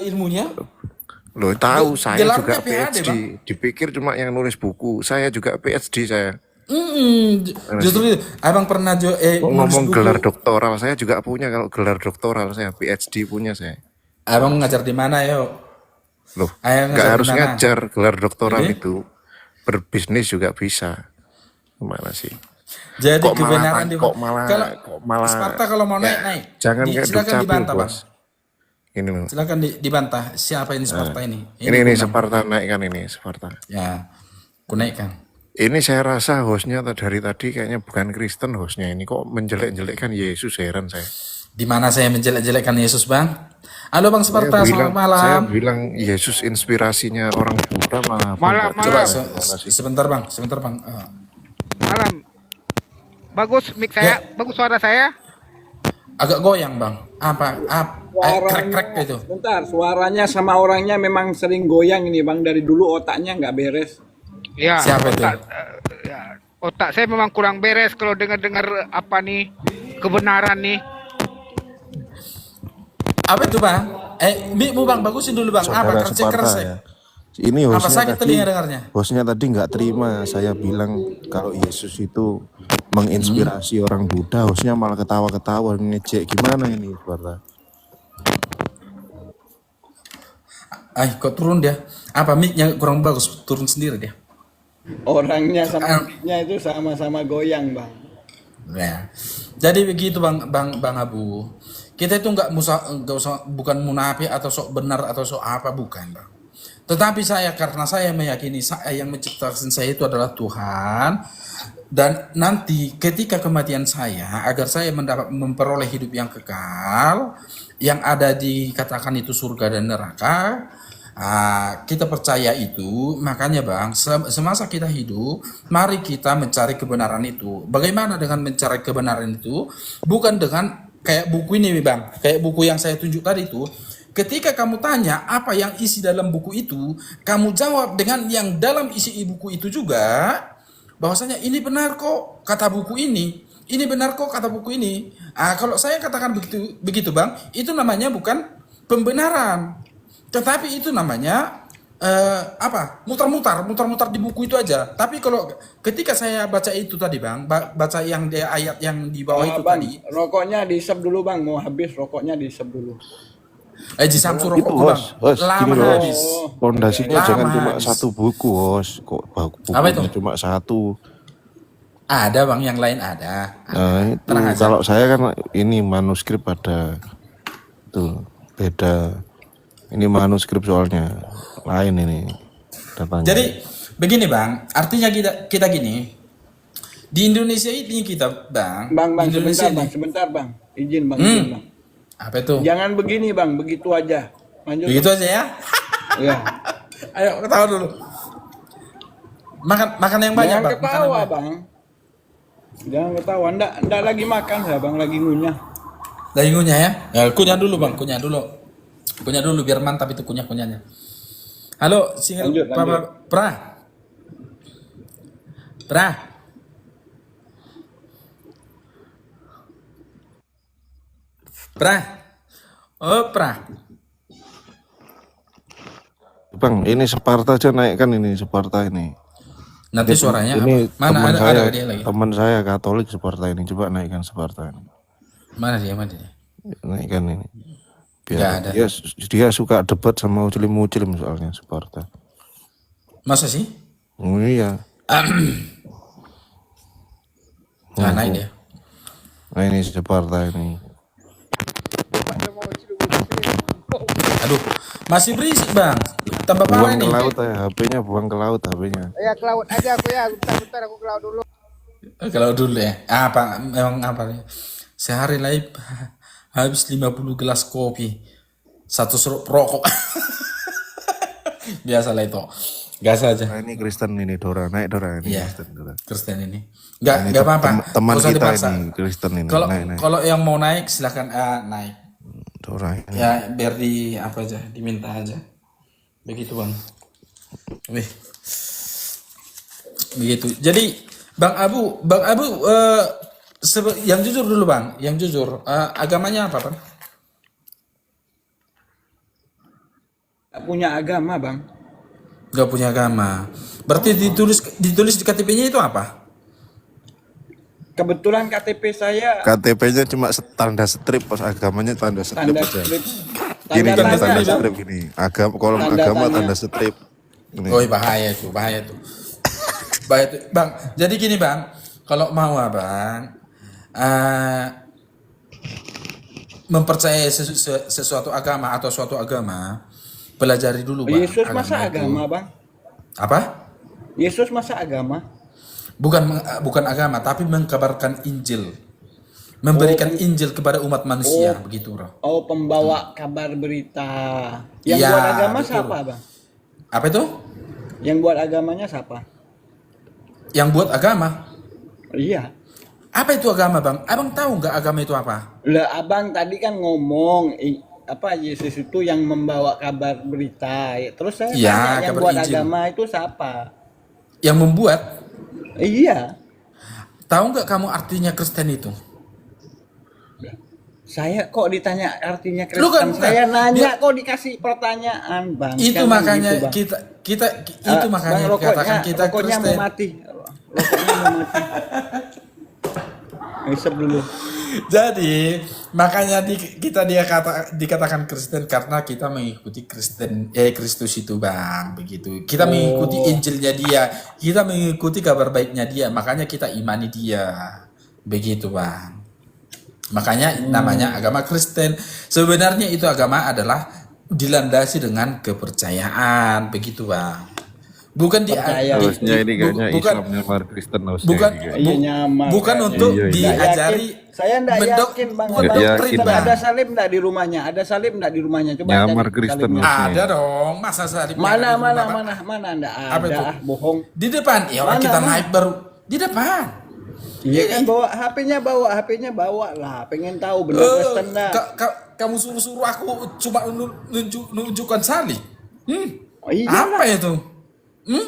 ilmunya? Loh tahu saya Gelarnya juga PhD, PhD, Bang. dipikir cuma yang nulis buku, saya juga PhD saya. Justru itu, Abang pernah nulis Ngomong buku. gelar doktoral saya juga punya, kalau gelar doktoral saya PhD punya saya. Abang ngajar di mana yo? Loh, Ayah nggak ngajar di harus mana? ngajar, gelar doktoral Jadi? itu berbisnis juga bisa. Gimana sih? Jadi Kok malah kebenaran di kok malah Sparta kalau mau naik. jangan kayak Silakan Dukcapil, dibantah Bang. Bos. Ini loh. Silakan dibantah. Siapa ini Sparta ini? Ini gua bilang. Sparta naikkan ini Sparta. Ya, ku naikkan. Ini saya rasa hostnya dari tadi kayaknya bukan Kristen hostnya ini, kok menjelek-jelekkan Yesus, heran saya. Di mana saya menjelek-jelekkan Yesus Bang? Halo Bang Sparta, selamat malam. Saya bilang Yesus inspirasinya orang Buddha malah. Malam, Coba malam. sebentar Bang. Malam. Bagus mic saya, bagus suara saya. Agak goyang Bang. Krek-krek itu. Bentar, suaranya sama orangnya memang sering goyang ini Bang, dari dulu otaknya nggak beres. Ya, Siapa itu? otak saya memang kurang beres kalau dengar-dengar apa nih kebenaran nih. Apa itu Bang? Mic-mu Bang, bagusin dulu Bang. Saudara Apa Sparta keras ya. Ini Apa hostnya sakit tadi, telinga dengarnya? hostnya tadi nggak terima saya bilang kalau Yesus itu menginspirasi orang Buddha, hostnya malah ketawa-ketawa ngejek. Gimana ini Sparta? Kok turun dia? Apa mic-nya kurang bagus? Turun sendiri dia. Orangnya sama mic-nya itu sama-sama goyang Bang. Ya. Jadi begitu Bang Abu. Kita itu nggak usah bukan munafik atau sok benar atau sok apa, bukan Bang. Tetapi karena saya meyakini yang menciptakan saya itu adalah Tuhan, dan nanti ketika kematian saya, agar saya memperoleh hidup yang kekal, yang ada dikatakan itu surga dan neraka, kita percaya itu. Makanya Bang, semasa kita hidup, mari kita mencari kebenaran itu. Bagaimana dengan mencari kebenaran itu? Bukan dengan kayak buku ini Bang, kayak buku yang saya tunjuk tadi itu. Ketika kamu tanya apa yang isi dalam buku itu, kamu jawab dengan yang dalam isi buku itu juga, bahwasanya ini benar kok kata buku ini benar kok kata buku ini. Kalau saya katakan begitu Bang, itu namanya bukan pembenaran, tetapi itu namanya mutar-mutar di buku itu aja. Tapi kalau ketika saya baca itu tadi Bang, baca yang ayat yang di bawah itu Bang, tadi, rokoknya diisep dulu Bang, mau habis rokoknya diisep dulu. Ji Samsu Itu rokok Bang, host, lama gini loh, habis. pondasinya Lama jangan cuma habis. satu buku host, kok Apa itu? bukunya cuma satu. Ada Bang, yang lain ada. Nah itu Tenang aja. kalau saya kan ini manuskrip ada tuh beda, ini manuskrip soalnya lain ini datanya. Jadi begini Bang, artinya kita gini, di Indonesia ini kita Bang, Bang, di Indonesia sebentar ini, Bang. Izin Bang. apa itu? Jangan begini Bang, begitu aja. Lanjut. Begitu aja ya. Ya. Ayo ketawa dulu. Makan yang banyak Jangan Bang. Makan yang ketawa banyak. Bang. Jangan ketawa. Ndak lagi makan ya Bang, lagi ngunyah. Lagi ngunyah ya? Kunyah dulu Bang, kunyah dulu. Kunyah dulu biar mantap itu kunyah-kunyahnya. Halo, Lanjut. Pra. Oh, Pra. Bang, ini Sparta aja naikkan ini Sparta ini. Nanti suaranya Ini apa? Mana teman ada saya, dia lagi? teman saya Katolik Sparta ini, coba naikkan Sparta ini. Mana dia? Naikkan ini. Nggak ada. Dia suka debat sama Muslim soalnya Sparta. Masa sih? Oh, iya. Nah, naik dia. Nah ini Sparta ini. Aduh, masih berisik Bang. tambah parah Buang ke nih. laut ya, HP-nya buang ke laut HP-nya. Ya ke laut aja aku ya. Bentar aku ke laut dulu. Kalau dulu ya, apa memang apa nih? Sehari live habis 50 gelas kopi, satu seruk rokok. Biasalah itu. Gas aja. Nah, ini Kristen ini Dora, naik Dora ini Iya. Kristen Dora. Kristen ini. Ini Enggak apa-apa. teman Nggak usah kita dipaksa. ini Kristen ini, Kalau naik. kalau yang mau naik silahkan naik. Dora ini. Ya biar di apa aja, diminta aja. Begitu bang. Wih. Begitu. Jadi Bang Abu, yang jujur dulu bang, yang jujur. Agamanya apa bang? Nggak punya agama bang. Gak punya agama. Berarti ditulis di KTP-nya itu apa? Kebetulan KTP saya KTP-nya cuma tanda strip, pas agamanya tanda strip tanda aja. strip, Gini tanda gini tanda tanya. strip gini. Kolom Tanda agama tanya. tanda strip. Ini. Oh bahaya tuh. Bahaya tuh bang. Jadi gini bang, kalau mau abang mempercayai sesuatu agama atau suatu agama, pelajari dulu bang. Yesus masa itu. agama bang? Apa? Yesus masa agama? Bukan agama, tapi mengkabarkan Injil, memberikan Injil kepada umat manusia, begitu bro. Oh, pembawa kabar berita. Yang Iya, buat agama betul. siapa bang? Apa itu? Yang buat agamanya siapa? Yang buat agama. Iya. Apa itu agama bang? Abang tahu nggak agama itu apa? Lah abang tadi kan ngomong apa Yesus itu yang membawa kabar berita. Terus saya Iya, tanya yang kabar buat Injil. agama itu siapa? Yang membuat. Iya. Tahu nggak kamu artinya Kristen itu? Saya kok ditanya artinya Lu kan- Kristen. Saya nanya kok dikasih pertanyaan bang. Itu Jangan makanya gitu, Bang. kita itu makanya Bang, dikatakan kita rokoknya Kristen. mau mati. Rokoknya mau mati. Isep dulu. Jadi makanya kita dikatakan Kristen karena kita mengikuti Kristus itu bang, begitu. Kita mengikuti Injilnya dia, kita mengikuti kabar baiknya dia, makanya kita imani dia, begitu bang. Makanya namanya agama Kristen. Sebenarnya itu agama adalah dilandasi dengan kepercayaan, begitu bang. Bukan Percaya. Harusnya ini kayaknya bukan Islam nyamar Kristen harusnya bukan ini kayaknya. Iya, nyamar bukan kayaknya. untuk Iya, iya. diajari. Saya enggak mendok- yakin bang. Nggak Abang, yakin, coba Bang. ada salib enggak di rumahnya? Ada salib enggak di rumahnya? Coba Nyamar cari Kristen, salibnya. Mas. Ada dong, masa salib Mana yang ada di mana rumah, Pak? mana enggak Apa ada, itu? bohong. Di depan, ya orang Mana, kita mana? naik baru di depan. Iya kan HP-nya bawa lah. Pengen tahu benar Eh, Kristen enggak? kamu suruh aku cuma nunjukkan salib. Oh, iya Apa itu?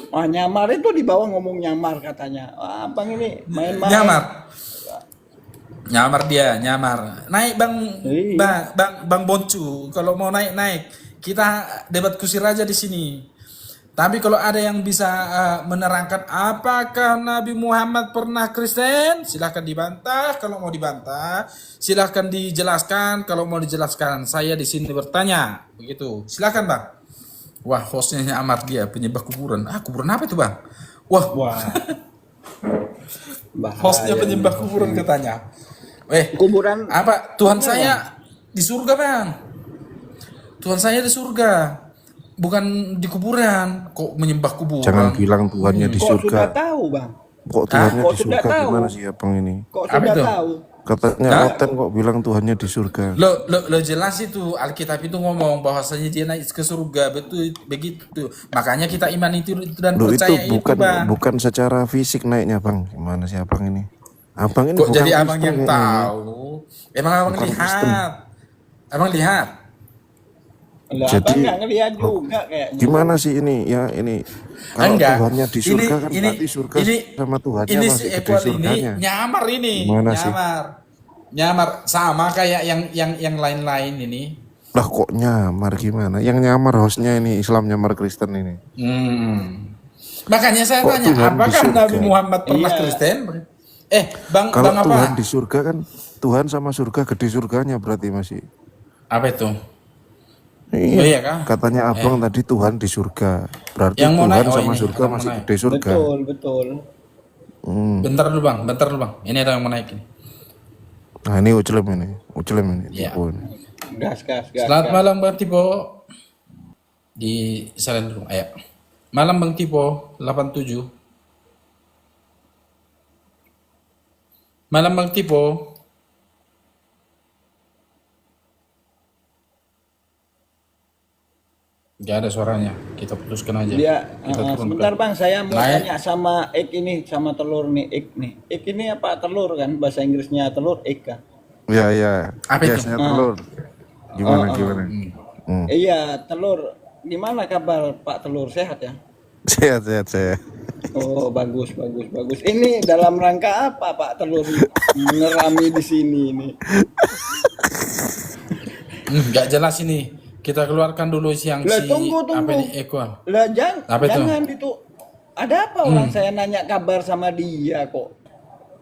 Wah, nyamar itu di bawah ngomong nyamar katanya. Wah, abang ini main-main. Nyamar dia, nyamar. Naik bang, Iya. bang Boncu. Kalau mau naik. Kita debat kusir aja di sini. Tapi kalau ada yang bisa menerangkan apakah Nabi Muhammad pernah Kristen, silahkan dibantah. Kalau mau dibantah, silahkan dijelaskan. Kalau mau dijelaskan, saya di sini bertanya. Begitu. Silahkan bang. Wah, hostnya amat dia penyembah kuburan. Kuburan apa itu bang? Wah, Wah. hostnya penyembah kuburan katanya. Kuburan Apa? Tuhan saya di surga bang. Tuhan saya di surga, bukan di kuburan. Kok menyembah kuburan? Jangan bilang Tuhannya di kok surga. sudah tahu, Bang? Kok Tuhannya Kok di sudah surga tahu? gimana sih abang ini? Kok Apa sudah itu? tahu? Katanya Hah? Roten kok bilang Tuhannya di surga. Lo jelas itu Alkitab itu ngomong bahwasanya dia naik ke surga, betul begitu. Makanya kita iman itu dan Loh itu percaya itu bang. bukan secara fisik naiknya bang. Gimana sih abang ini? Abang ini Kok bukan jadi abang Kristen yang kayaknya. tahu? Emang abang Bukan Kristen. lihat? Abang lihat? Lah, Jadi- Abang nggak ngeliat juga kayaknya. Gimana sih ini ya ini? Kalau Enggak. Tuhannya di surga kan Ini- berarti surga ini- sama Tuhannya ini masih si gede Epon ini surganya. nyamar ini. Gimana sih? Nyamar sama kayak yang lain-lain ini. Lah kok nyamar gimana? Yang nyamar hostnya ini Islam nyamar Kristen ini. Makanya saya Kok tanya, Tuhan di apakah surga? Nabi Muhammad pernah Iya. Kristen? Bang Kalau apa? Tuhan di surga kan Tuhan sama surga gede surganya berarti masih. Apa itu? Iya, kah? katanya abang tadi Tuhan di surga. Berarti Yang mau Tuhan naik, sama ini, surga yang mau masih naik. gede surga. Betul. Bentar dulu bang. Ini ada yang mau naik ini. Nah ini ucelem ini. Iya. Tipu ini. Gas. Selamat malam Bang Tibo. Di salin dulu. Ayo. Malam Bang Tipo 87. Malam Bang Tipo. Gak ada suaranya. Kita putuskan aja. Dia Kita turunkan. sebentar Bang, saya mau Naik. tanya sama egg ini, sama telur nih, egg nih. Egg ini apa telur kan? Bahasa Inggrisnya telur, egg kan? Ya ya. Apa itu? Biasanya telur. Gimana? Iya, telur. Gimana kabar Pak Telur, sehat ya? Sehat saya. Oh, bagus. Ini dalam rangka apa Pak Telur ngerami di sini ini? Gak jelas ini. Kita keluarkan dulu siang Lah, si tunggu. apa ini Eko. Lah Apa itu? jangan itu. Ada apa orang saya nanya kabar sama dia kok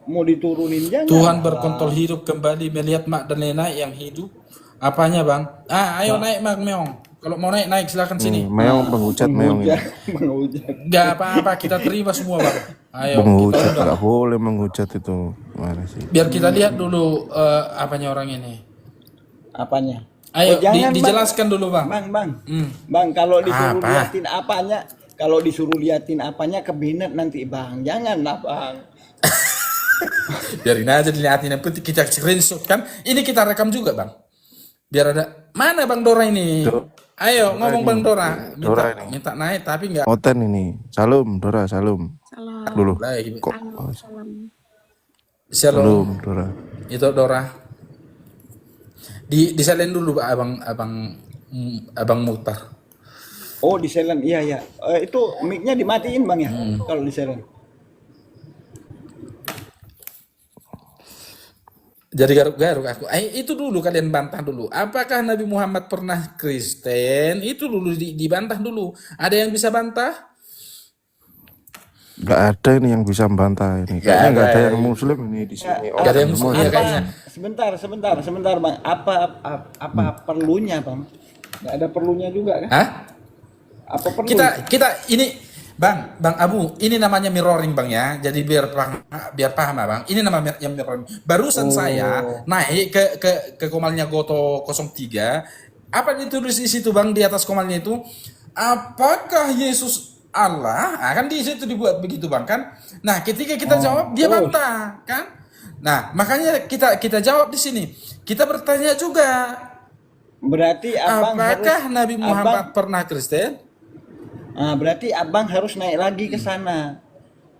mau diturunin, jangan. Tuhan Bang. berkontol hidup kembali melihat Magdalena yang hidup. Apanya Bang? Ayo naik Bang Meong. Kalau mau naik silakan sini. Meong penghujat meong ini. Menghujat. Gak apa-apa, kita terima semua Bang. Ayo, Penghujat kita nggak boleh menghujat itu. Mana sih? biar kita lihat dulu apanya orang ini. Apanya? Ayo jangan, Bang. dijelaskan dulu Bang. Bang, kalau disuruh Apa? liatin apanya, kebinet nanti Bang. Janganlah Bang. Biarin aja dilihatin, yang penting kita screenshot kan. Ini kita rekam juga Bang. Biar ada. Mana Bang Dora ini? Ayo ngomong Bang Dora. Dora ini. Minta naik tapi enggak. Oten ini. Salam Dora, salam. Dulu. Kok Shalom. salam Dora. Itu Dora. Disalin dulu Pak Abang Mukhtar. Oh, di silent. Iya. Itu mic-nya dimatiin Bang ya? Kalau di silent. Jadi garuk-garuk aku. Itu dulu kalian bantah dulu. Apakah Nabi Muhammad pernah Kristen? Itu dulu dibantah dulu. Ada yang bisa bantah? Nggak ada ini yang bisa membantah ini. Kayaknya nggak ada yang muslim ini di sini. Nggak ada yang muslim. Iya, kayaknya. Sebentar Bang. Apa perlunya Bang? Nggak ada perlunya juga kan? Hah? Apa perlu? Kita ini Bang Abu, ini namanya mirroring Bang ya. Jadi biar paham ya Bang. Ini namanya yang mirroring. Barusan saya naik ke komalnya Goto 03. Apa ditulis di situ Bang, di atas komalnya itu? Apakah Yesus Allah? Kan di situ dibuat begitu Bang kan. Nah, ketika kita jawab dia bantah kan. Nah, makanya kita jawab di sini. Kita bertanya juga. Berarti Apakah Nabi Muhammad pernah Kristen? Berarti Abang harus naik lagi ke sana.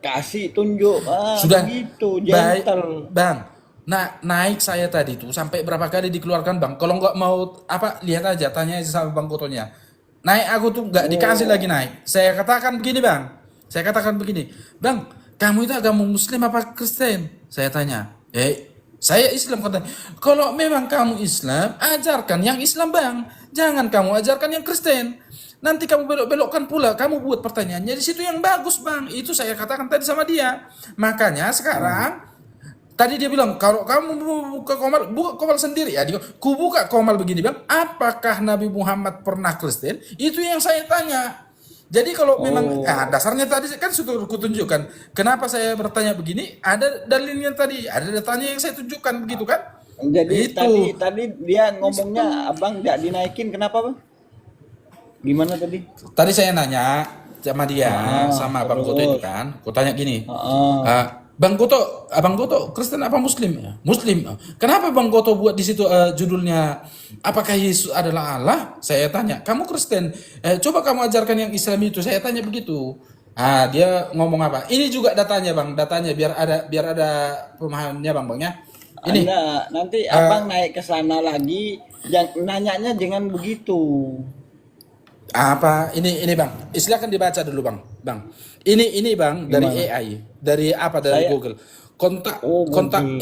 Kasih tunjuk. Sudah Begitu, baik gentle. Bang. Nah, naik saya tadi tuh sampai berapa kali dikeluarkan Bang. Kalau nggak mau lihat aja, tanya aja sama Bang Gotonya. Naik aku tuh nggak dikasih lagi naik. Saya katakan begini Bang. Bang, kamu itu agama Muslim apa Kristen? Saya tanya. Saya Islam katanya. Kalau memang kamu Islam, ajarkan yang Islam Bang. Jangan kamu ajarkan yang Kristen. Nanti kamu belok-belokkan pula. Kamu buat pertanyaannya di situ yang bagus Bang. Itu saya katakan tadi sama dia. Makanya sekarang tadi dia bilang kalau kamu buka komal, buka komal sendiri ya. Ku buka komal begini Bang. Apakah Nabi Muhammad pernah Kristen? Itu yang saya tanya. Jadi kalau memang dasarnya tadi kan sudah kutunjukkan. Kenapa saya bertanya begini? Ada dalilnya tadi, ada datanya yang saya tunjukkan begitu kan? Jadi Itu. tadi dia ngomongnya Abang nggak dinaikin, kenapa Bang? Gimana tadi? Tadi saya nanya sama dia, sama Bang Goto itu kan. Ku tanya gini. Abang Goto Kristen apa Muslim? Muslim. Kenapa Bang Goto buat di situ judulnya apakah Yesus adalah Allah? Saya tanya. Kamu Kristen? Coba kamu ajarkan yang Islam itu. Saya tanya begitu. Dia ngomong apa? Ini juga datanya Bang. Datanya biar ada pemahamannya Bang ya. Ini. Nanti Abang naik ke sana lagi. Nanyanya jangan begitu. Apa ini Bang? Silakan dibaca dulu Bang. Ini Bang dari AI, dari Google. Kontak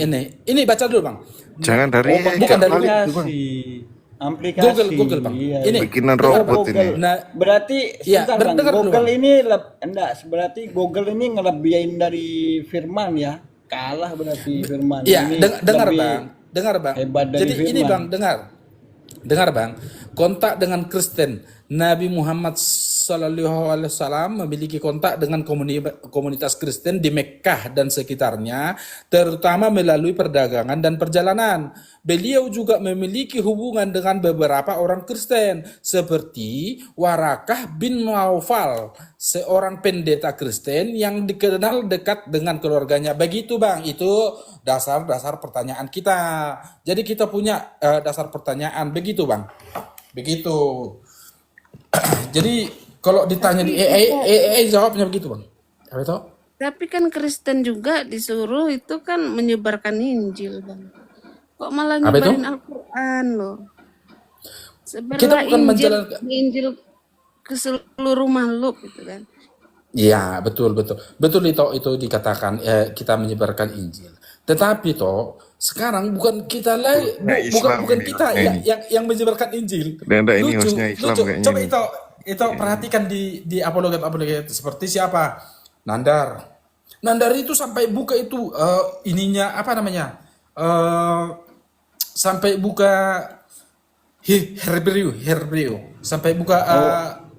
ini baca dulu Bang. Jangan dari bukan dari aplikasi. Google Bang. Iya. Ini bikinan robot ini. Nah, berarti sebentar Bang, dengar dulu, Google Bang. ini berarti Google ini ngelebihin dari Firman ya. Kalah berarti Firman. Iya, Ini dengar lebih Bang. hebat dari Jadi ini Firman. Bang, dengar Bang. Kontak dengan Kristen Nabi Muhammad Shallallahu Alaihi Wasallam memiliki kontak dengan komunitas Kristen di Mekkah dan sekitarnya, terutama melalui perdagangan dan perjalanan. Beliau juga memiliki hubungan dengan beberapa orang Kristen, seperti Warakah bin Naufal, seorang pendeta Kristen yang dikenal dekat dengan keluarganya. Begitu Bang, itu dasar-dasar pertanyaan kita. Jadi kita punya dasar pertanyaan, begitu Bang. Begitu. Jadi kalau ditanya di jawabnya begitu Bang. Apa itu? Tapi kan Kristen juga disuruh itu kan menyebarkan Injil, Bang. Kok malah Apa itu? nyebarin Al-Quran loh. Kita Sebenarnya bukan Injil, menjalankan. Injil ke seluruh makhluk gitu kan. Iya, betul betul. Betul itu dikatakan kita menyebarkan Injil. Tetapi toh sekarang bukan kita lagi bukan kita yang menyebarkan Injil. Ini hostnya Islam kayaknya Coba ini. itu perhatikan di apologet seperti siapa? Nandar itu sampai buka itu ininya apa namanya? Sampai buka Herbrio sampai buka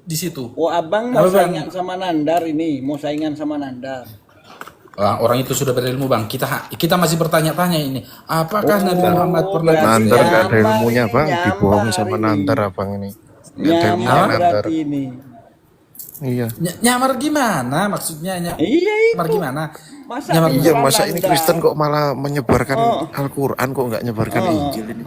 di situ. Oh, abang mau Apa, Bang? saingan sama Nandar ini, mau saingan sama Nandar. Orang itu sudah berilmu Bang. Kita masih bertanya-tanya ini. Apakah Nabi Muhammad pernah berarti Nandar nggak ada nyamar ilmunya ini, bang, dibohongi nyamar sama ini. Nandar abang ini. Nggak ada ilmunya Nyamar Nandar. berarti ini. Iya. nyamar gimana maksudnya? Iya Nyamar itu. gimana? Masa Nyamar Iya, bisa masa ini Nandar? Kristen kok malah menyebarkan Al-Quran, kok nggak nyebarkan Injil ini?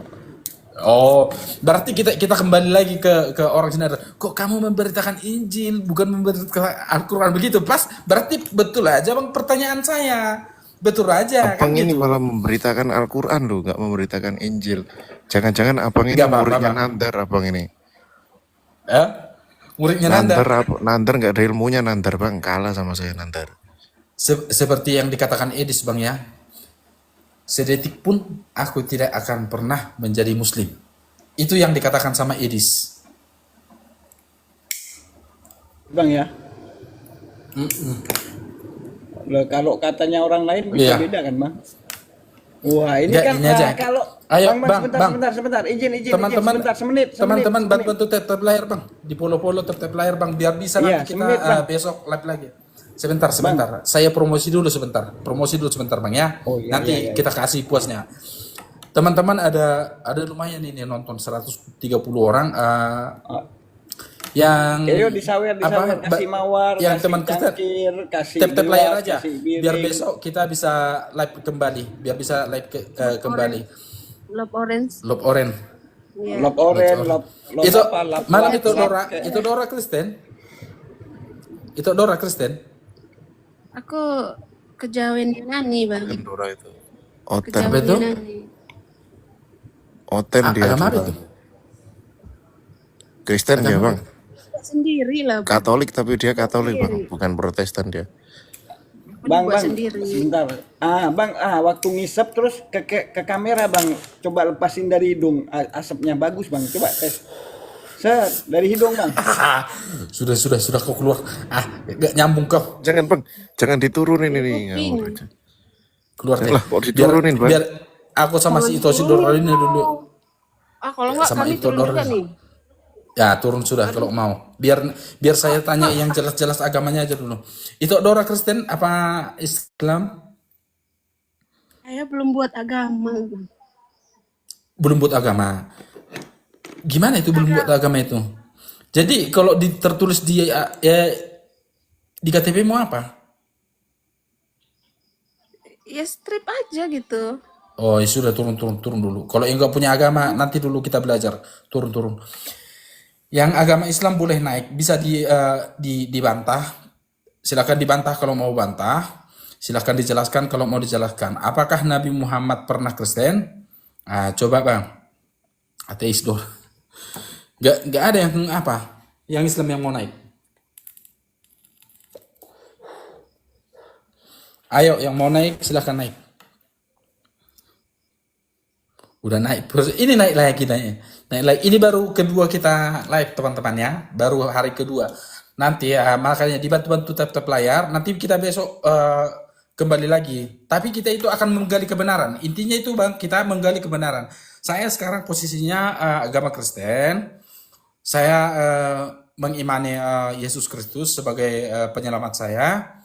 Oh, berarti kita kembali lagi ke orang sini. Kok kamu memberitakan Injil bukan memberitakan Al-Quran begitu? Berarti betul aja Bang pertanyaan saya. Betul aja kan Abang ini gitu. malah memberitakan Al-Quran loh, nggak memberitakan Injil. Jangan-jangan abang ini Nggak apa-apa, muridnya Bang. Nandar, abang ini. Muridnya Nanda. Nandar nggak ada ilmunya Nandar bang, kalah sama saya Nandar. Seperti yang dikatakan Edis Bang ya. Sedetik pun aku tidak akan pernah menjadi muslim. Itu yang dikatakan sama Edis. Bang ya. Loh, kalau katanya orang lain bisa Iya. beda kan, Bang? Wah, ini Nggak, kan ini aja. kalau Ayo, Bang, Bang. sebentar. Izin, Teman-teman, semenit. teman-teman bantu tap layar Bang. Di polo-polo tap layar Bang biar bisa Iya, nanti kita semenit, Bang. besok live lagi. Sebentar. Saya promosi dulu sebentar Bang ya. Oh, iya, nanti iya. kita kasih puasnya. Teman-teman ada lumayan ini nonton 130 orang yang Ayo disawer kasih mawar, yang kasih teman kita cangkir, kasih tap gelas, layar aja kasih piring. biar besok kita bisa live kembali kembali Love Orange. Love Orange. Iya. Lop oren, lop Itu apa, lop malam white, itu lop Dora kayak- itu Dora Kristen. Itu Dora Kristen. Aku kejawen Yunani, Bang. Dora itu. Oten, Kejawen itu? Yunani. Oten dia. Agama apa Bang. itu? Kristen dia bang. Buat sendiri lah, Bang. Katolik tapi dia Katolik bang, bukan Protestan dia. Bang, Buat bang, sendiri. sebentar. Bang, waktu ngisep terus ke kamera, Bang. Coba lepasin dari hidung. Asapnya bagus, Bang. Coba tes. Set, dari hidung, Bang. Sudah kau keluar. Gak nyambung kau. Jangan bang, jangan diturunin ini. Keluar deh. Lah, kok diturunin, Bang? Biar aku sama si Itoshi Dororin dulu. Kalau enggak Sama kami itu turun Dor. juga nih. Ya, turun sudah kalau mau. Biar saya tanya yang jelas-jelas agamanya aja dulu. Itu Dora Kristen apa Islam? Saya belum buat agama, Bang. Belum buat agama. Gimana itu belum buat agama itu? Jadi kalau tertulis di KTP mau apa? Ya strip aja gitu. Oh, ya sudah turun dulu. Kalau yang nggak punya agama nanti dulu kita belajar turun. Yang agama Islam boleh naik, bisa dibantah. Silakan dibantah kalau mau bantah. Silakan dijelaskan kalau mau dijelaskan. Apakah Nabi Muhammad pernah Kristen? Coba Bang. Ateis dong. Nggak ada yang apa? Yang Islam yang mau naik. Ayo yang mau naik silakan naik. Udah naik. Ini naik lagi. Ini baru kedua kita live teman-teman ya. Baru hari kedua. Nanti ya makanya dibantu tap layar. Nanti kita besok kembali lagi. Tapi kita itu akan menggali kebenaran. Intinya itu Bang, kita menggali kebenaran. Saya sekarang posisinya agama Kristen. Saya mengimani Yesus Kristus sebagai penyelamat saya,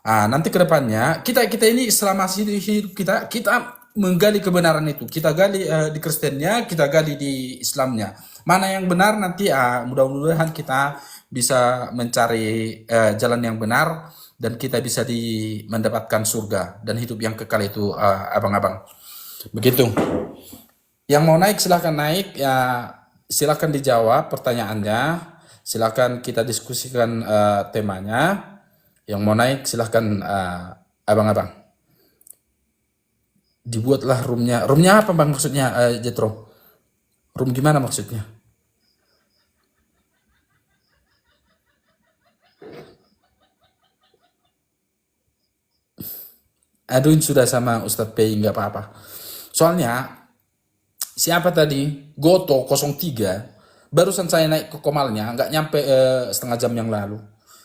nanti ke depannya kita ini selama hidup kita menggali kebenaran itu. Kita gali di Kristennya, kita gali di Islamnya. Mana yang benar nanti mudah-mudahan kita bisa mencari jalan yang benar dan kita bisa mendapatkan surga dan hidup yang kekal itu, abang-abang. Begitu. Yang mau naik silahkan naik, ya silahkan dijawab pertanyaannya, silahkan kita diskusikan temanya. Yang mau naik silahkan abang-abang. Dibuatlah roomnya. Roomnya apa bang maksudnya, Jetro? Room gimana maksudnya? Aduin sudah sama Ustadz Pei, nggak apa-apa. Soalnya siapa tadi? Goto 03. Barusan saya naik ke Komalnya, nggak nyampe setengah jam yang lalu.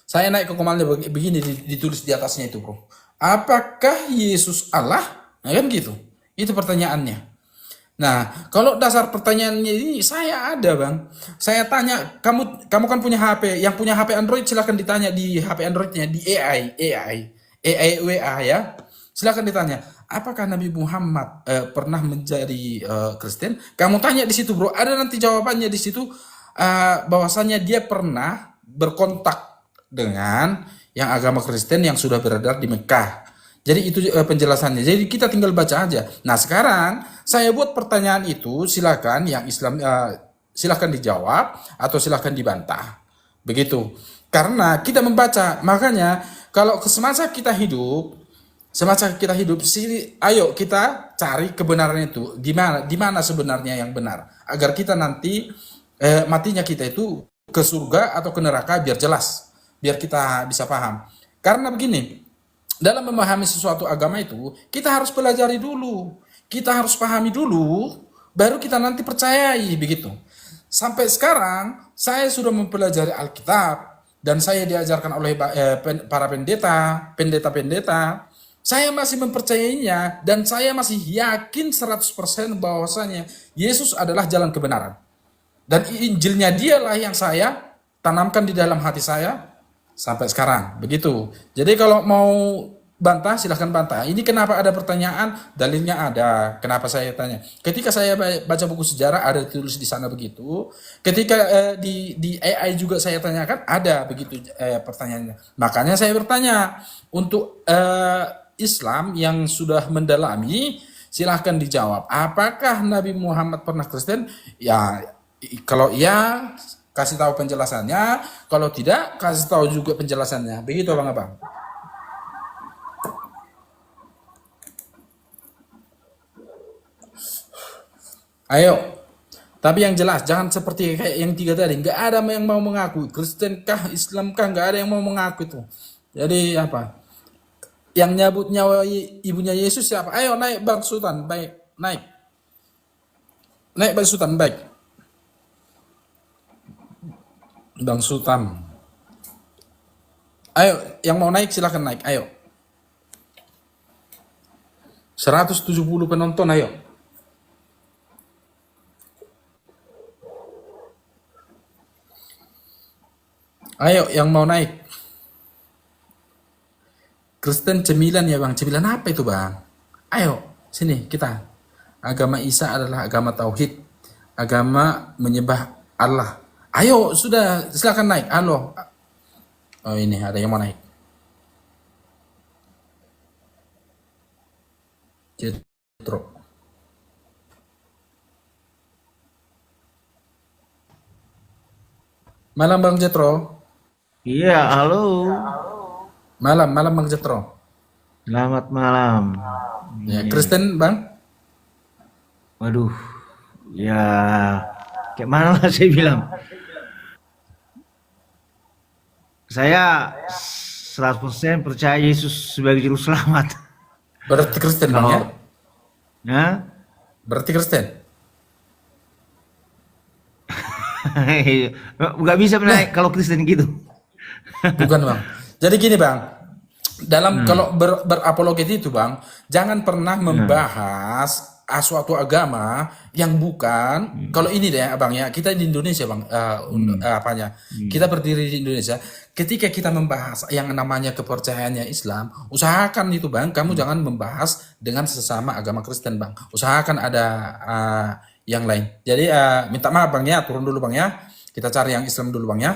Saya naik ke Komalnya begini ditulis di atasnya itu, bro. Apakah Yesus Allah? Nah, kan gitu. Itu pertanyaannya. Nah, kalau dasar pertanyaannya ini saya ada, Bang. Saya tanya, kamu kan punya HP, yang punya HP Android silakan ditanya di HP Androidnya di AI WA ya. Silakan ditanya, apakah Nabi Muhammad pernah menjadi Kristen? Kamu tanya di situ, bro. Ada nanti jawabannya di situ, bahwasannya dia pernah berkontak dengan yang agama Kristen yang sudah beredar di Mekah. Jadi itu penjelasannya. Jadi kita tinggal baca aja. Nah sekarang saya buat pertanyaan itu, silakan yang Islam silakan dijawab atau silakan dibantah. Begitu. Karena kita membaca, makanya kalau semasa kita hidup, ayo kita cari kebenaran itu. Di mana sebenarnya yang benar, agar kita nanti matinya kita itu ke surga atau ke neraka biar jelas, biar kita bisa paham. Karena begini, dalam memahami sesuatu agama itu, kita harus pelajari dulu. Kita harus pahami dulu, baru kita nanti percayai, begitu. Sampai sekarang, saya sudah mempelajari Alkitab, dan saya diajarkan oleh para pendeta. Saya masih mempercayainya, dan saya masih yakin 100% bahwasanya Yesus adalah jalan kebenaran. Dan Injilnya dialah yang saya tanamkan di dalam hati saya, sampai sekarang, begitu. Jadi kalau mau bantah, silahkan bantah. Ini kenapa ada pertanyaan, dalilnya ada. Kenapa saya tanya? Ketika saya baca buku sejarah, ada tulis di sana begitu. Ketika di AI juga saya tanyakan, ada begitu pertanyaannya. Makanya saya bertanya, untuk Islam yang sudah mendalami, silahkan dijawab. Apakah Nabi Muhammad pernah Kristen? Ya, kalau iya, kasih tahu penjelasannya, kalau tidak kasih tahu juga penjelasannya. Begitu abang-abang. Ayo, tapi yang jelas jangan seperti kayak yang 3 tadi. Nggak ada yang mau mengaku Kristen kah, Islam kah, nggak ada yang mau mengaku itu. Jadi apa? Yang nyabut nyawa ibunya Yesus siapa? Ayo naik Bang Sultan, baik, naik Bang Sultan, baik. Bang Sultan. Ayo, yang mau naik silahkan naik, ayo. 170 penonton, ayo. Ayo, yang mau naik. Kristen cemilan ya bang, cemilan apa itu bang? Ayo, sini kita. Agama Isa adalah agama tauhid, agama menyembah Allah. Ayo, sudah, silakan naik. Halo. Oh ini ada yang mau naik. Jetro. Malam Bang Jetro. Iya, halo. Malam Bang Jetro. Selamat malam. Ya, Kristen Bang. Waduh, ya kayak mana lah saya bilang. Saya 100% percaya Yesus sebagai juru selamat. Berarti Kristen Bang ya? Ya? Berarti Kristen. Nggak bisa menaik kalau Kristen gitu. Bukan Bang. Jadi gini Bang, dalam kalau berapologet itu Bang, jangan pernah membahas suatu agama yang bukan kalau ini deh abang ya, kita di Indonesia bang, apanya, kita berdiri di Indonesia, ketika kita membahas yang namanya kepercayaannya Islam, usahakan itu bang, kamu jangan membahas dengan sesama agama Kristen bang, usahakan ada yang lain. Jadi minta maaf bang ya, turun dulu bang ya, kita cari yang Islam dulu bang ya.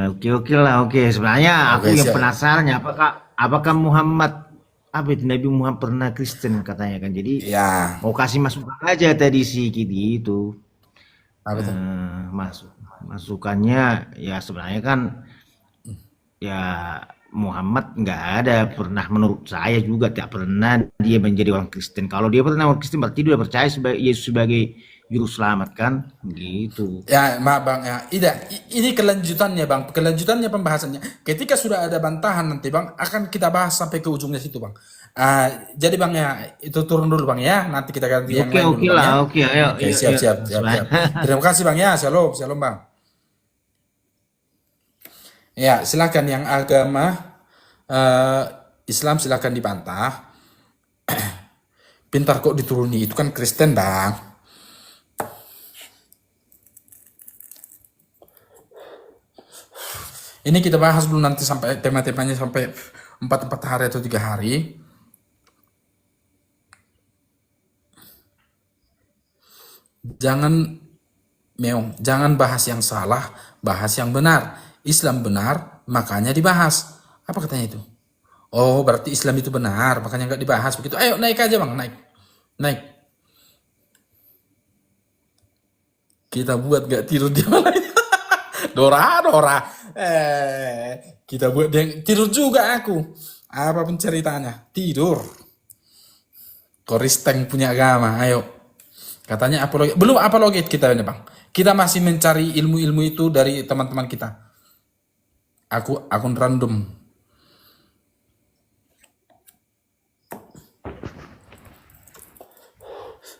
Oke lah, oke. Sebenarnya aku Oke, yang siap. penasaran ya, apakah Muhammad apa itu Nabi Muhammad pernah Kristen katanya kan. Jadi Ya, mau kasih masukan aja tadi si Kidi itu. apa tuh? Masukannya ya sebenarnya kan ya Muhammad nggak ada pernah, menurut saya juga tidak pernah dia menjadi orang Kristen. Kalau dia pernah orang Kristen berarti dia percaya sebagai Yesus sebagai juru selamat kan, gitu. Ya, maaf bang ya. Ini kelanjutannya bang, kelanjutannya pembahasannya. Ketika sudah ada bantahan nanti bang, akan kita bahas sampai ke ujungnya situ bang. Jadi bang ya, itu turun dulu bang ya. Nanti kita ganti yang Oke lain oke dulu bang lah, ya. oke ayo. Oke, siap. Terima kasih bang ya. Shalom, shalom bang. Ya, silakan yang agama Islam silakan dibantah. Pintar kok dituruni, itu kan Kristen bang. Ini kita bahas dulu nanti sampai tema-temanya sampai 4 hari atau 3 hari. Jangan bahas yang salah, bahas yang benar. Islam benar, makanya dibahas. Apa katanya itu? Oh, berarti Islam itu benar, makanya nggak dibahas begitu. Ayo naik aja bang, naik. Kita buat gak tidur dia malah. Dora. Kita buat dia tidur juga aku. Apapun ceritanya, tidur. Koristeng punya agama, ayo. Katanya apologi, belum apologi kita ini bang. Kita masih mencari ilmu-ilmu itu dari teman-teman kita. Akun random.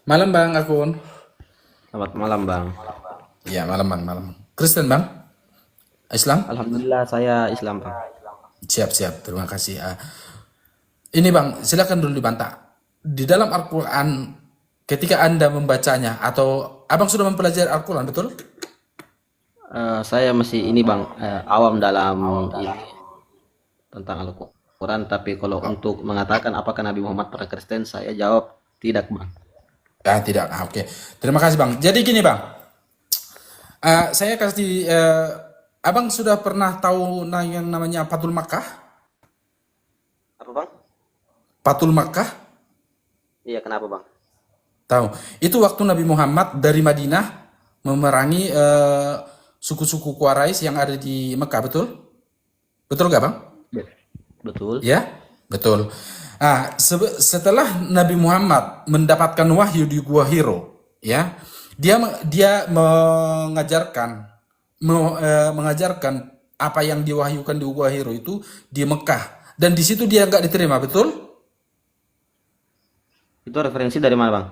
Malam bang akun. Selamat malam Bang. Iya malam bang, malam. Kristen bang? Islam? Alhamdulillah saya Islam Bang. Siap. Terima kasih. Ini bang, silakan dulu dibantah. Di dalam Al-Quran, ketika Anda membacanya, atau abang sudah mempelajari Al-Quran, betul? Saya masih ini Bang, awam dalam ini tentang Al-Quran. Tapi kalau untuk mengatakan apakah Nabi Muhammad pernah Kristen, saya jawab tidak Bang. Tidak. Oke. Terima kasih bang. Jadi gini bang, saya kasih, abang sudah pernah tahu yang namanya Fathul Makkah? Apa Bang? Fathul Makkah? Iya kenapa Bang? Tahu. Itu waktu Nabi Muhammad dari Madinah memerangi suku-suku Quraisy yang ada di Mekah, betul? Betul gak bang? Betul. Ya, betul. Setelah Nabi Muhammad mendapatkan wahyu di Gua Hiro, ya, dia mengajarkan apa yang diwahyukan di Gua Hiro itu di Mekah, dan di situ dia nggak diterima, betul? Itu referensi dari mana Bang?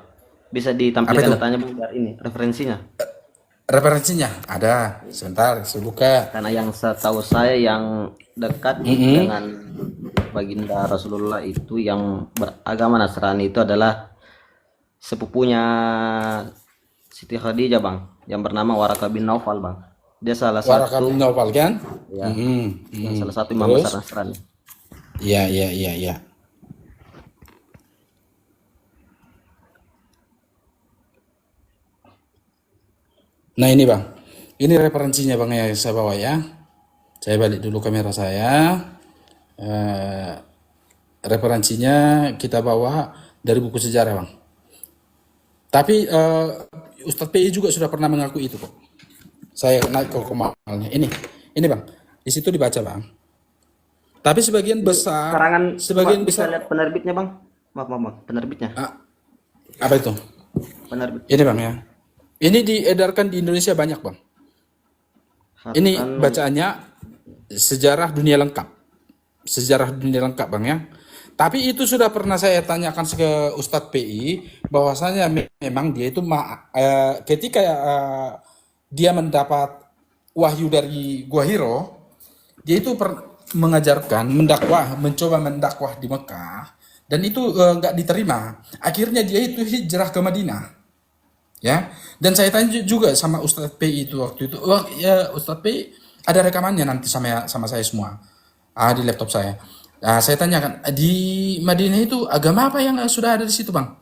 Bisa Apa ditampilkan itu? datanya Bang dari ini referensinya. Referensinya ada, sebentar saya buka. Karena yang setahu saya yang dekat dengan baginda Rasulullah itu yang beragama Nasrani itu adalah sepupunya Siti Khadijah Bang, yang bernama Waraka bin Naufal Bang. Dia salah Waraka satu bin Naufal kan? ya, yang salah satu imam Terus? besar Nasrani. Iya. Nah ini bang, ini referensinya bang ya, saya bawa ya. Saya balik dulu kamera saya. Referensinya kita bawa dari buku sejarah bang. Tapi Ustadz PI juga sudah pernah mengaku itu kok. Saya naik ke komalnya. Ini bang, di situ dibaca bang. Tapi sebagian besar, Karangan sebagian bisa besar, lihat penerbitnya Bang. Maaf Bang, penerbitnya. apa itu? Penerbit. Ini bang ya. Ini diedarkan di Indonesia banyak bang. Ini bacaannya sejarah dunia lengkap. Sejarah dunia lengkap bang ya. Tapi itu sudah pernah saya tanyakan ke Ustadz PI bahwasanya memang dia itu ketika dia mendapat wahyu dari Gua Hiro, dia itu mengajarkan mencoba mendakwah di Mekah, dan itu nggak diterima. Akhirnya dia itu hijrah ke Madinah, ya. Dan saya tanya juga sama Ustadz P itu waktu itu, wah, ya Ustadz P ada rekamannya nanti sama saya semua, di laptop saya. Nah, saya tanyakan di Madinah itu agama apa yang sudah ada di situ, Bang?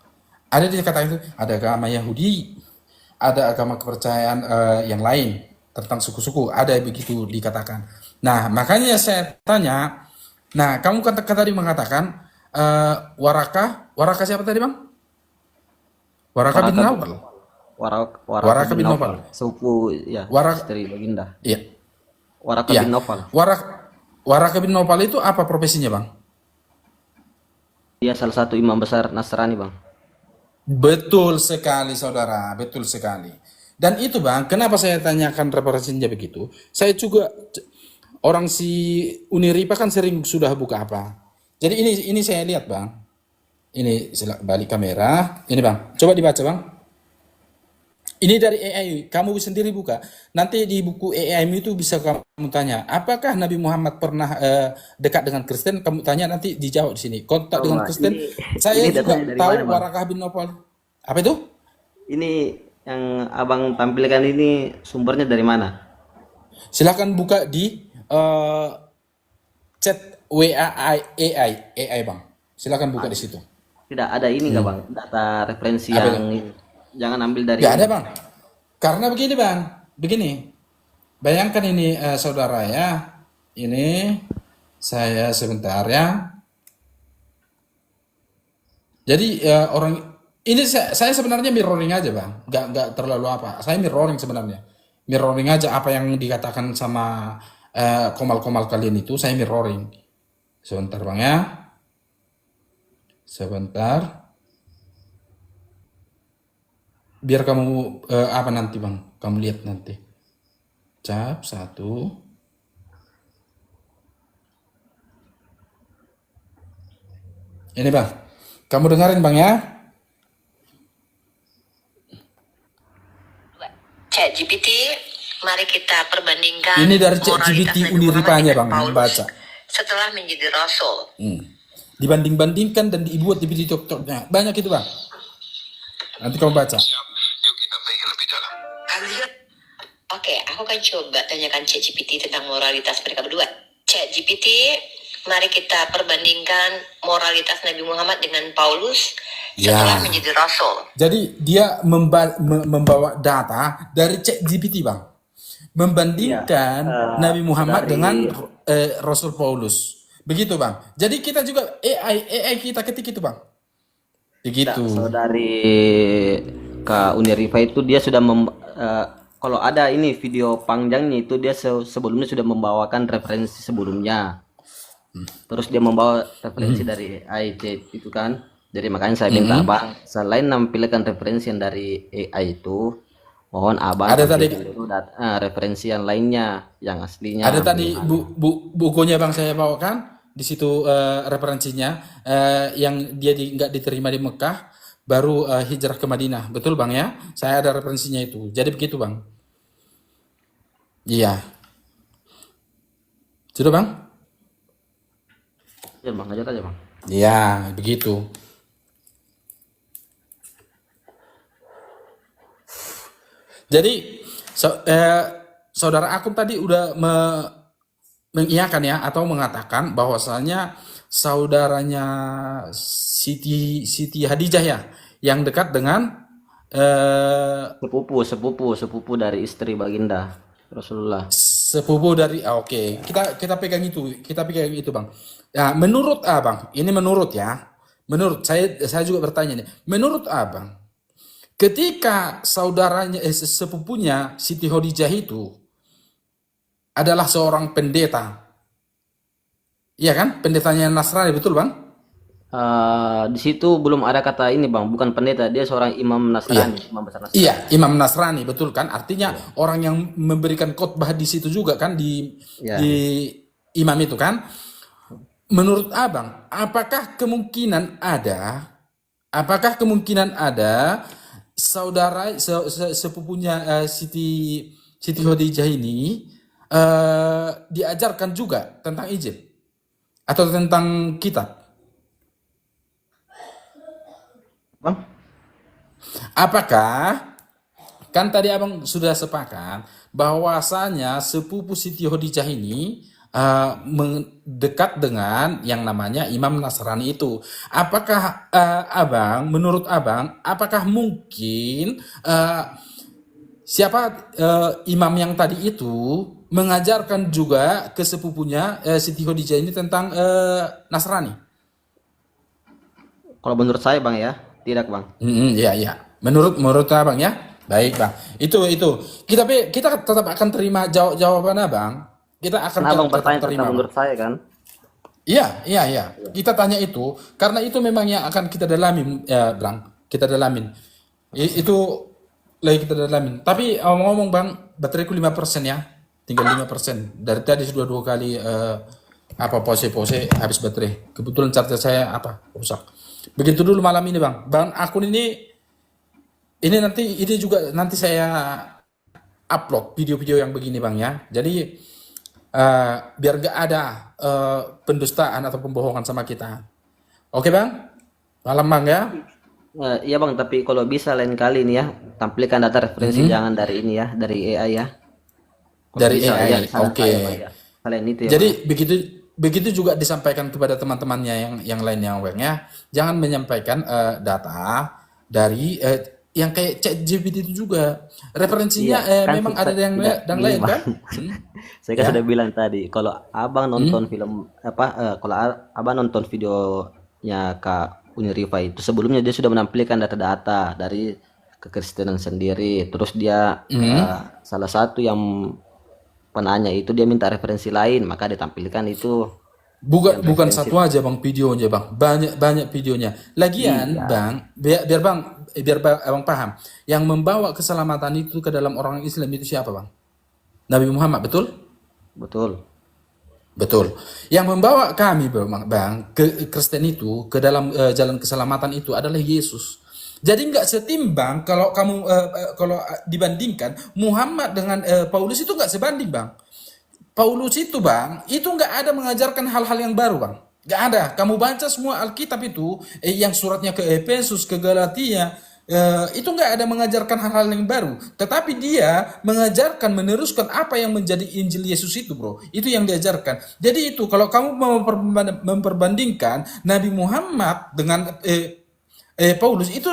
Ada di kata itu, ada agama Yahudi, ada agama kepercayaan yang lain tentang suku-suku, ada begitu dikatakan. Nah, makanya saya tanya, nah kamu tadi mengatakan Waraka siapa tadi, Bang? Waraka bin Waraka Nawfal. Waraka Waraka bin bin Nawfal. Nawfal, sepupu ya Warak, istri baginda. iya, Waraka iya. bin Nawfal. Waraka bin Nawfal itu apa profesinya, Bang? Dia salah satu imam besar Nasrani, Bang. Betul sekali, saudara, betul sekali. Dan itu, Bang, kenapa saya tanyakan referensinya begitu? Saya juga orang si Uniripa kan sering sudah buka apa. Jadi ini saya lihat, Bang. Ini balik kamera. Ini, Bang. Coba dibaca, Bang. Ini dari AI, kamu sendiri buka. Nanti di buku AI itu bisa kamu tanya, apakah Nabi Muhammad pernah dekat dengan Kristen? Kamu tanya nanti dijawab di sini. Kontak Oh, dengan Kristen. Saya ini juga datanya dari tahu mana, Bang? Warakah bin Nawfal. Apa itu? Ini yang abang tampilkan ini sumbernya dari mana? Silahkan buka di chat WA AI, Bang. Silahkan buka di situ. Tidak ada ini nggak, Bang? Data referensi Apa yang ini. Jangan ambil dari Gak ada, ini. Bang. Karena begini, Bang. Begini. Bayangkan ini saudara ya. Ini saya sebentar ya. Jadi orang ini saya sebenarnya mirroring aja, Bang. Nggak terlalu apa. Saya mirroring sebenarnya. Mirroring aja apa yang dikatakan sama komal-komal kalian itu, saya mirroring. Sebentar, Bang ya. Sebentar. Biar kamu apa nanti, Bang? Kamu lihat nanti. Cap 1. Ini, Bang. Kamu dengerin, Bang ya. ChatGPT, mari kita perbandingkan Ini dari moralitas ChatGPT Nabi Muhammad Uniripanya, dengan Bang, Paulus baca. setelah menjadi rasul. Dibanding-bandingkan dan dibuat di video TikToknya. Banyak itu, Bang. Nanti kamu baca. Oke, aku akan coba tanyakan ChatGPT tentang moralitas mereka berdua. ChatGPT, mari kita perbandingkan moralitas Nabi Muhammad dengan Paulus setelah Ya. menjadi rasul. Jadi dia membawa data dari ChatGPT, Bang. Membandingkan Nabi Muhammad dengan Rasul Paulus. Begitu, Bang. Jadi kita juga AI kita ketik itu, Bang. Begitu. Saudari Kak Unirifa itu dia sudah kalau ada ini video panjangnya itu dia sebelumnya sudah membawakan referensi sebelumnya. Terus dia membawa referensi dari AI itu kan. Jadi makanya saya minta Abang selain nampilkan referensi yang dari AI itu, mohon Abang Ada tadi dulu referensi yang lainnya yang aslinya. ada tadi bukunya, Bang, saya bawakan di situ referensinya yang dia nggak diterima di Mekah baru hijrah ke Madinah. Betul, Bang ya? Saya ada referensinya itu. Jadi begitu, Bang. Iya. Sudah, Bang? Ya Bang, aja aja Bang. Iya, begitu. Jadi saudara Akun tadi udah mengiyakan ya atau mengatakan bahwasanya saudaranya Siti Hadijah ya yang dekat dengan Sepupu dari istri baginda Rasulullah. sepupu dari oke. Kita pegang itu, Bang. Ya, menurut Abang, ini menurut ya. Menurut saya juga bertanya nih. Menurut Abang, ketika saudaranya sepupunya Siti Khadijah itu adalah seorang pendeta. Iya kan? Pendetanya Nasrani, betul, Bang? Di situ belum ada kata ini Bang, bukan pendeta, dia seorang imam Nasrani, imam besar Nasrani. Iya, Imam Nasrani, betul kan? Artinya orang yang memberikan khotbah di situ juga kan di imam itu kan? Menurut Abang, apakah kemungkinan ada saudara sepupunya Siti Khadijah ini diajarkan juga tentang Injil atau tentang kitab? Bang? Apakah kan tadi abang sudah sepakat bahwasanya sepupu Siti Khadijah ini mendekat dengan yang namanya Imam Nasrani itu. Apakah abang, menurut abang, apakah mungkin siapa imam yang tadi itu mengajarkan juga ke sepupunya Siti Khadijah ini tentang Nasrani? Kalau menurut saya Bang ya, tidak Bang. Iya, iya. Menurut abang ya, baik bang. Itu kita tetap akan terima jawaban abang. Kita akan Kan Abang tetap bertanya terima. tentang Bang. menurut saya kan. Iya. Kita tanya itu karena itu memang yang akan kita dalamin, ya, Bang. Kita dalamin. Itu lagi kita dalamin. Tapi ngomong bang, bateraiku 5% ya, tinggal 5%. Dari tadi sudah 2 kali pose habis baterai. Kebetulan charger saya rusak. Begitu dulu malam ini bang. Bang akun ini nanti saya upload video-video yang begini bang ya. Jadi biar gak ada pendustaan atau pembohongan sama kita. Oke bang? Malam bang ya? Iya Bang, tapi kalau bisa lain kali nih ya, tampilkan data referensi jangan dari ini ya, dari AI ya. Kalau Dari bisa, AI, ya, saran oke. saya, Bang, ya. Selain itu ya. Jadi Bang. begitu juga disampaikan kepada teman-temannya yang lainnya bang ya. Jangan menyampaikan data dari yang kayak ChatGPT itu juga. Referensinya Iya, kan memang ada yang tidak yang gini, lain Bang. kan? Saya kan Ya. sudah bilang tadi, kalau Abang nonton film kalau Abang nonton videonya Kak Uniriva itu sebelumnya dia sudah menampilkan data-data dari kekristenan sendiri. Terus dia salah satu yang penanya itu dia minta referensi lain, maka ditampilkan itu Bukan satu aja bang videonya bang, banyak videonya. Lagian bang, biar abang paham, yang membawa keselamatan itu ke dalam orang Islam itu siapa bang? Nabi Muhammad, betul? Betul. Yang membawa kami bang ke Kristen itu ke dalam jalan keselamatan itu adalah Yesus. Jadi nggak setimbang kalau kamu kalau dibandingkan Muhammad dengan Paulus itu nggak sebanding bang. Paulus itu bang, itu nggak ada mengajarkan hal-hal yang baru bang. Nggak ada. Kamu baca semua Alkitab itu, yang suratnya ke Efesus, ke Galatia, itu nggak ada mengajarkan hal-hal yang baru. Tetapi dia mengajarkan, meneruskan apa yang menjadi Injil Yesus itu bro. Itu yang diajarkan. Jadi itu kalau kamu mau memperbandingkan Nabi Muhammad dengan Paulus itu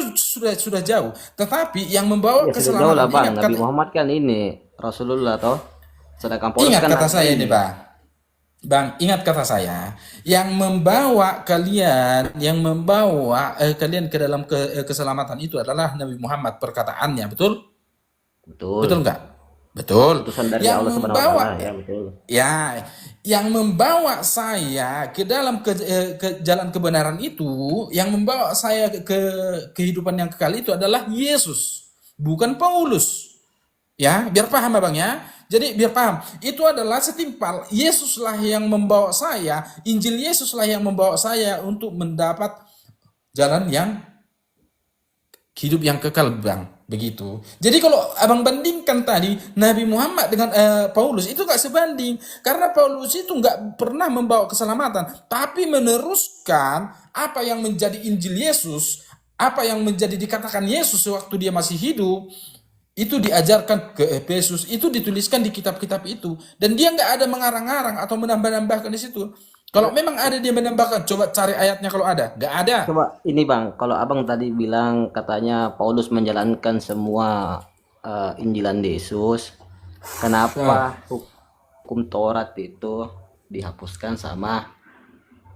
sudah jauh. Tetapi yang membawa ya sudah jauh lah keselamatan Bang. ingat Nabi Muhammad kan ini Rasulullah toh. Sedangkan Paulus Ingat kan kata saya ini bang, ingat kata saya, yang membawa kalian ke dalam keselamatan itu adalah Nabi Muhammad, perkataannya, betul? Betul nggak? Betul. Utusan dari Yang Allah Subhanahu wa membawa, Ta'ala, ya betul. ya, yang membawa saya ke dalam ke jalan kebenaran itu, yang membawa saya ke kehidupan yang kekal itu adalah Yesus, bukan Paulus. Ya, biar paham abang ya. Jadi biar paham, itu adalah setimpal. Yesuslah yang membawa saya, Injil Yesuslah yang membawa saya untuk mendapat jalan yang hidup yang kekal bang. Begitu. Jadi kalau abang bandingkan tadi Nabi Muhammad dengan Paulus itu gak sebanding. Karena Paulus itu gak pernah membawa keselamatan. Tapi meneruskan apa yang menjadi Injil Yesus, apa yang menjadi dikatakan Yesus waktu dia masih hidup, itu diajarkan ke Efesus, itu dituliskan di kitab-kitab itu, dan dia nggak ada mengarang-arang atau menambah-nambahkan di situ. Kalau memang ada dia menambahkan, coba cari ayatnya kalau ada, nggak ada. Coba ini Bang, kalau Abang tadi bilang katanya Paulus menjalankan semua Injilan Yesus, kenapa hukum Taurat itu dihapuskan sama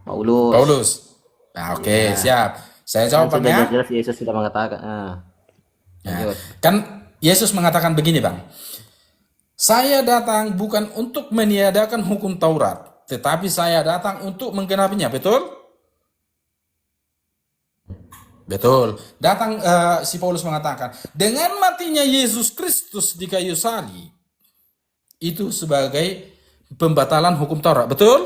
Paulus? Nah, oke, siap. Saya jawab Kan bang ya. sudah jelas Yesus sudah mengatakan. Lanjut. Kan Yesus mengatakan begini bang, saya datang bukan untuk meniadakan hukum Taurat, tetapi saya datang untuk menggenapinya, betul? Betul. Datang si Paulus mengatakan, dengan matinya Yesus Kristus di kayu salib, itu sebagai pembatalan hukum Taurat, betul?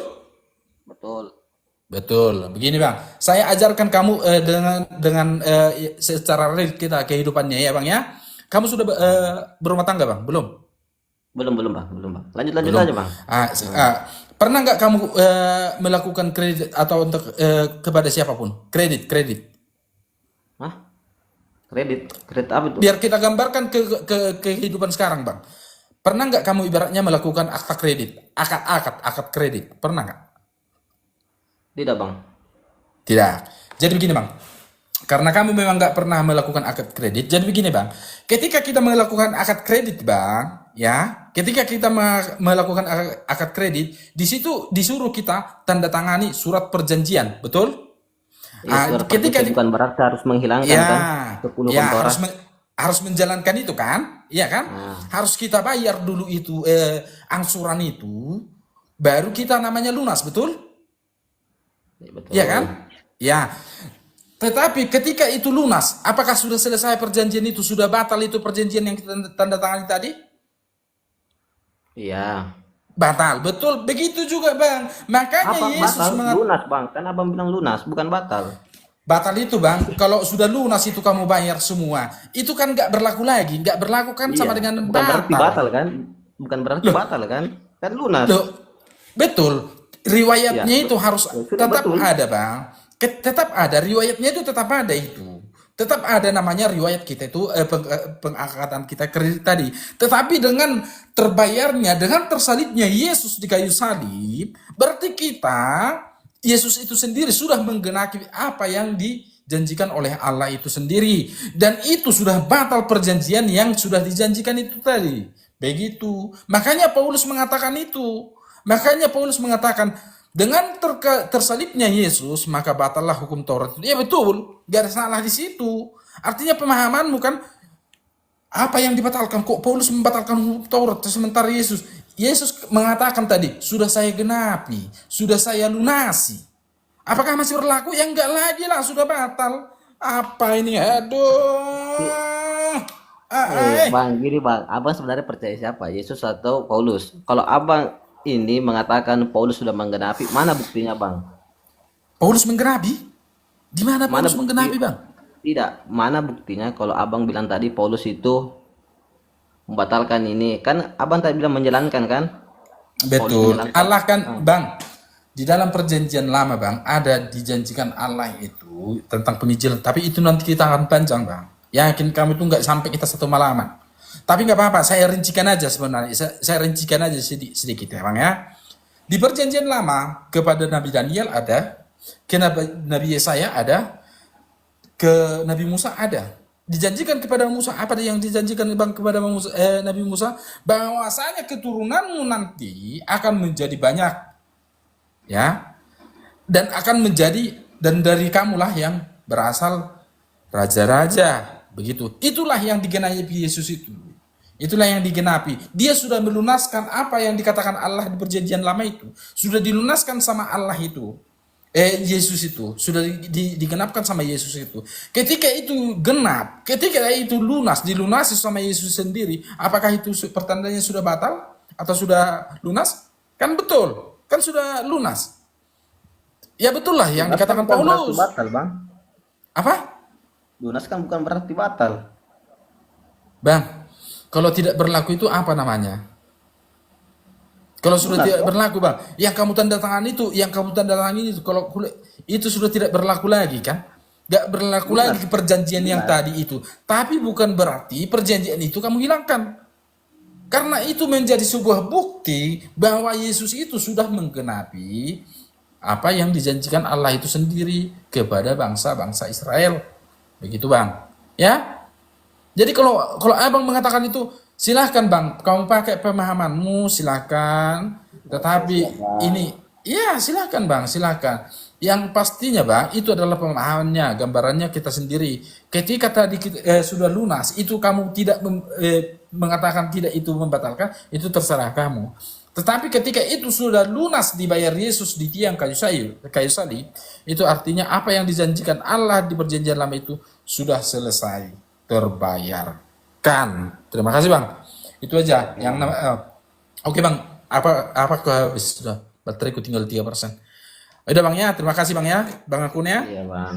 Betul. Begini bang, saya ajarkan kamu dengan secara real kita kehidupannya ya bang ya. Kamu sudah berumah tangga bang? Belum Bang. Lanjut aja Bang. Pernah nggak kamu melakukan kredit atau untuk kepada siapapun? Kredit. Hah? Kredit apa itu? Biar kita gambarkan ke kehidupan sekarang, Bang. Pernah nggak kamu ibaratnya melakukan akta kredit, akad kredit? Pernah nggak? Tidak bang. Tidak. Jadi begini, Bang. Karena kamu memang nggak pernah melakukan akad kredit, jadi begini, Bang. Ketika kita melakukan akad kredit, Bang, ya, ketika kita melakukan akad kredit, di situ disuruh kita tanda tangani surat perjanjian, betul? Surat Ketika perjanjian bukan berarti harus menghilangkan ya, kan 10 ya kontora. harus menjalankan itu kan, iya kan? Harus kita bayar dulu itu angsuran itu, baru kita namanya lunas, betul? Ya, betul. Iya kan? Ya. Tetapi ketika itu lunas, apakah sudah selesai perjanjian itu? Sudah batal itu perjanjian yang kita tanda tangani tadi? Iya. Batal, betul. Begitu juga, Bang. Makanya Apa Yesus batal? Lunas bang. Kan abang bilang lunas, bukan batal. batal itu, Bang. Kalau sudah lunas itu kamu bayar semua. Itu kan nggak berlaku lagi. Nggak berlaku kan sama Iya. dengan Bukan berarti batal. batal kan? Bukan berarti batal kan? Kan lunas. Loh, betul. Riwayatnya Ya, itu harus sudah tetap betul. ada, Bang. Tetap ada. Riwayatnya itu tetap ada itu. Tetap ada namanya riwayat kita itu pengangkatan kita kredit tadi. Tetapi dengan terbayarnya, dengan tersalibnya Yesus di kayu salib, berarti Yesus itu sendiri sudah menggenapi apa yang dijanjikan oleh Allah itu sendiri. Dan itu sudah batal perjanjian yang sudah dijanjikan itu tadi. Begitu. Makanya Paulus mengatakan itu. Makanya Paulus mengatakan, dengan tersalibnya Yesus, maka batallah hukum Taurat. Ya betul, gak ada salah di situ. Artinya pemahamanmu kan, apa yang dibatalkan? Kok Paulus membatalkan hukum Taurat sementara Yesus mengatakan tadi, sudah saya genapi, sudah saya lunasi. Apakah masih berlaku? Ya enggak lagi lah, sudah batal. Apa ini? Aduh. Bang, gini bang, abang sebenarnya percaya siapa? Yesus atau Paulus? Kalau abang ini mengatakan Paulus sudah menggenapi, mana buktinya bang? Paulus menggenapi? Di mana Mana Paulus bukti? menggenapi, Bang? Tidak, mana buktinya kalau abang bilang tadi Paulus itu membatalkan ini? Kan abang tadi bilang menjalankan kan? Betul. menjalankan. Allah kan, Bang, di dalam perjanjian lama, Bang, ada dijanjikan Allah itu tentang penginjilan. Tapi itu nanti kita akan panjang, Bang. Yakin kamu itu nggak sampai kita satu malaman. Tapi nggak apa-apa, saya rincikan aja sebenarnya. Saya rincikan aja sedikit ya, Bang ya. Di perjanjian lama kepada Nabi Daniel ada, ke Nabi Yesaya ada, ke Nabi Musa ada. Dijanjikan kepada Musa, apa yang dijanjikan, Bang, kepada Nabi Musa? Bahwasanya keturunanmu nanti akan menjadi banyak. Ya. Dan akan menjadi, dan dari kamulah yang berasal raja-raja. Begitu. Itulah yang digenapi Yesus itu. Itulah yang digenapi. Dia sudah melunaskan apa yang dikatakan Allah di perjanjian lama itu. Sudah dilunaskan sama Allah itu. Yesus itu. Sudah digenapkan sama Yesus itu. Ketika itu genap, ketika itu lunas, dilunasi sama Yesus sendiri, apakah itu pertandanya sudah batal? Atau sudah lunas? Kan betul. Kan sudah lunas. Ya betul lah yang Lunas dikatakan kan bukan berarti Paulus. batal bang. Apa? Lunas kan bukan berarti batal. Bang, kalau tidak berlaku itu apa namanya? Kalau sudah tidak berlaku, Bang, yang kamu tanda tangan itu, kalau itu sudah tidak berlaku lagi kan? Gak berlaku lagi perjanjian yang tadi itu. Tapi bukan berarti perjanjian itu kamu hilangkan. Karena itu menjadi sebuah bukti bahwa Yesus itu sudah menggenapi apa yang dijanjikan Allah itu sendiri kepada bangsa-bangsa Israel. Begitu, Bang. Ya? Jadi kalau Abang mengatakan itu, silahkan, Bang, kamu pakai pemahamanmu, silahkan. Tetapi ini, ya silahkan, Bang, silahkan. Yang pastinya, Bang, itu adalah pemahamannya, gambarannya kita sendiri. Ketika tadi sudah lunas, itu kamu tidak mengatakan tidak itu membatalkan, itu terserah kamu. Tetapi ketika itu sudah lunas dibayar Yesus di tiang kayu salib, itu artinya apa yang dijanjikan Allah di perjanjian lama itu sudah selesai terbayarkan. Terima kasih, Bang. Itu aja yang oke, Bang. Apa habis sudah bateraiku tinggal 3%. Udah, Bang ya. Terima kasih, Bang ya. Bang akunnya. Iya bang.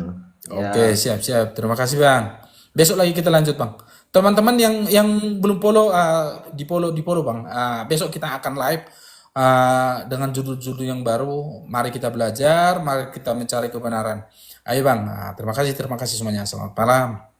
Oke, siap. Terima kasih, Bang. Besok lagi kita lanjut, Bang. Teman-teman yang belum follow, di follow, Bang. Besok kita akan live dengan judul-judul yang baru. Mari kita belajar, mari kita mencari kebenaran. Ayo, Bang. Terima kasih semuanya. Selamat malam.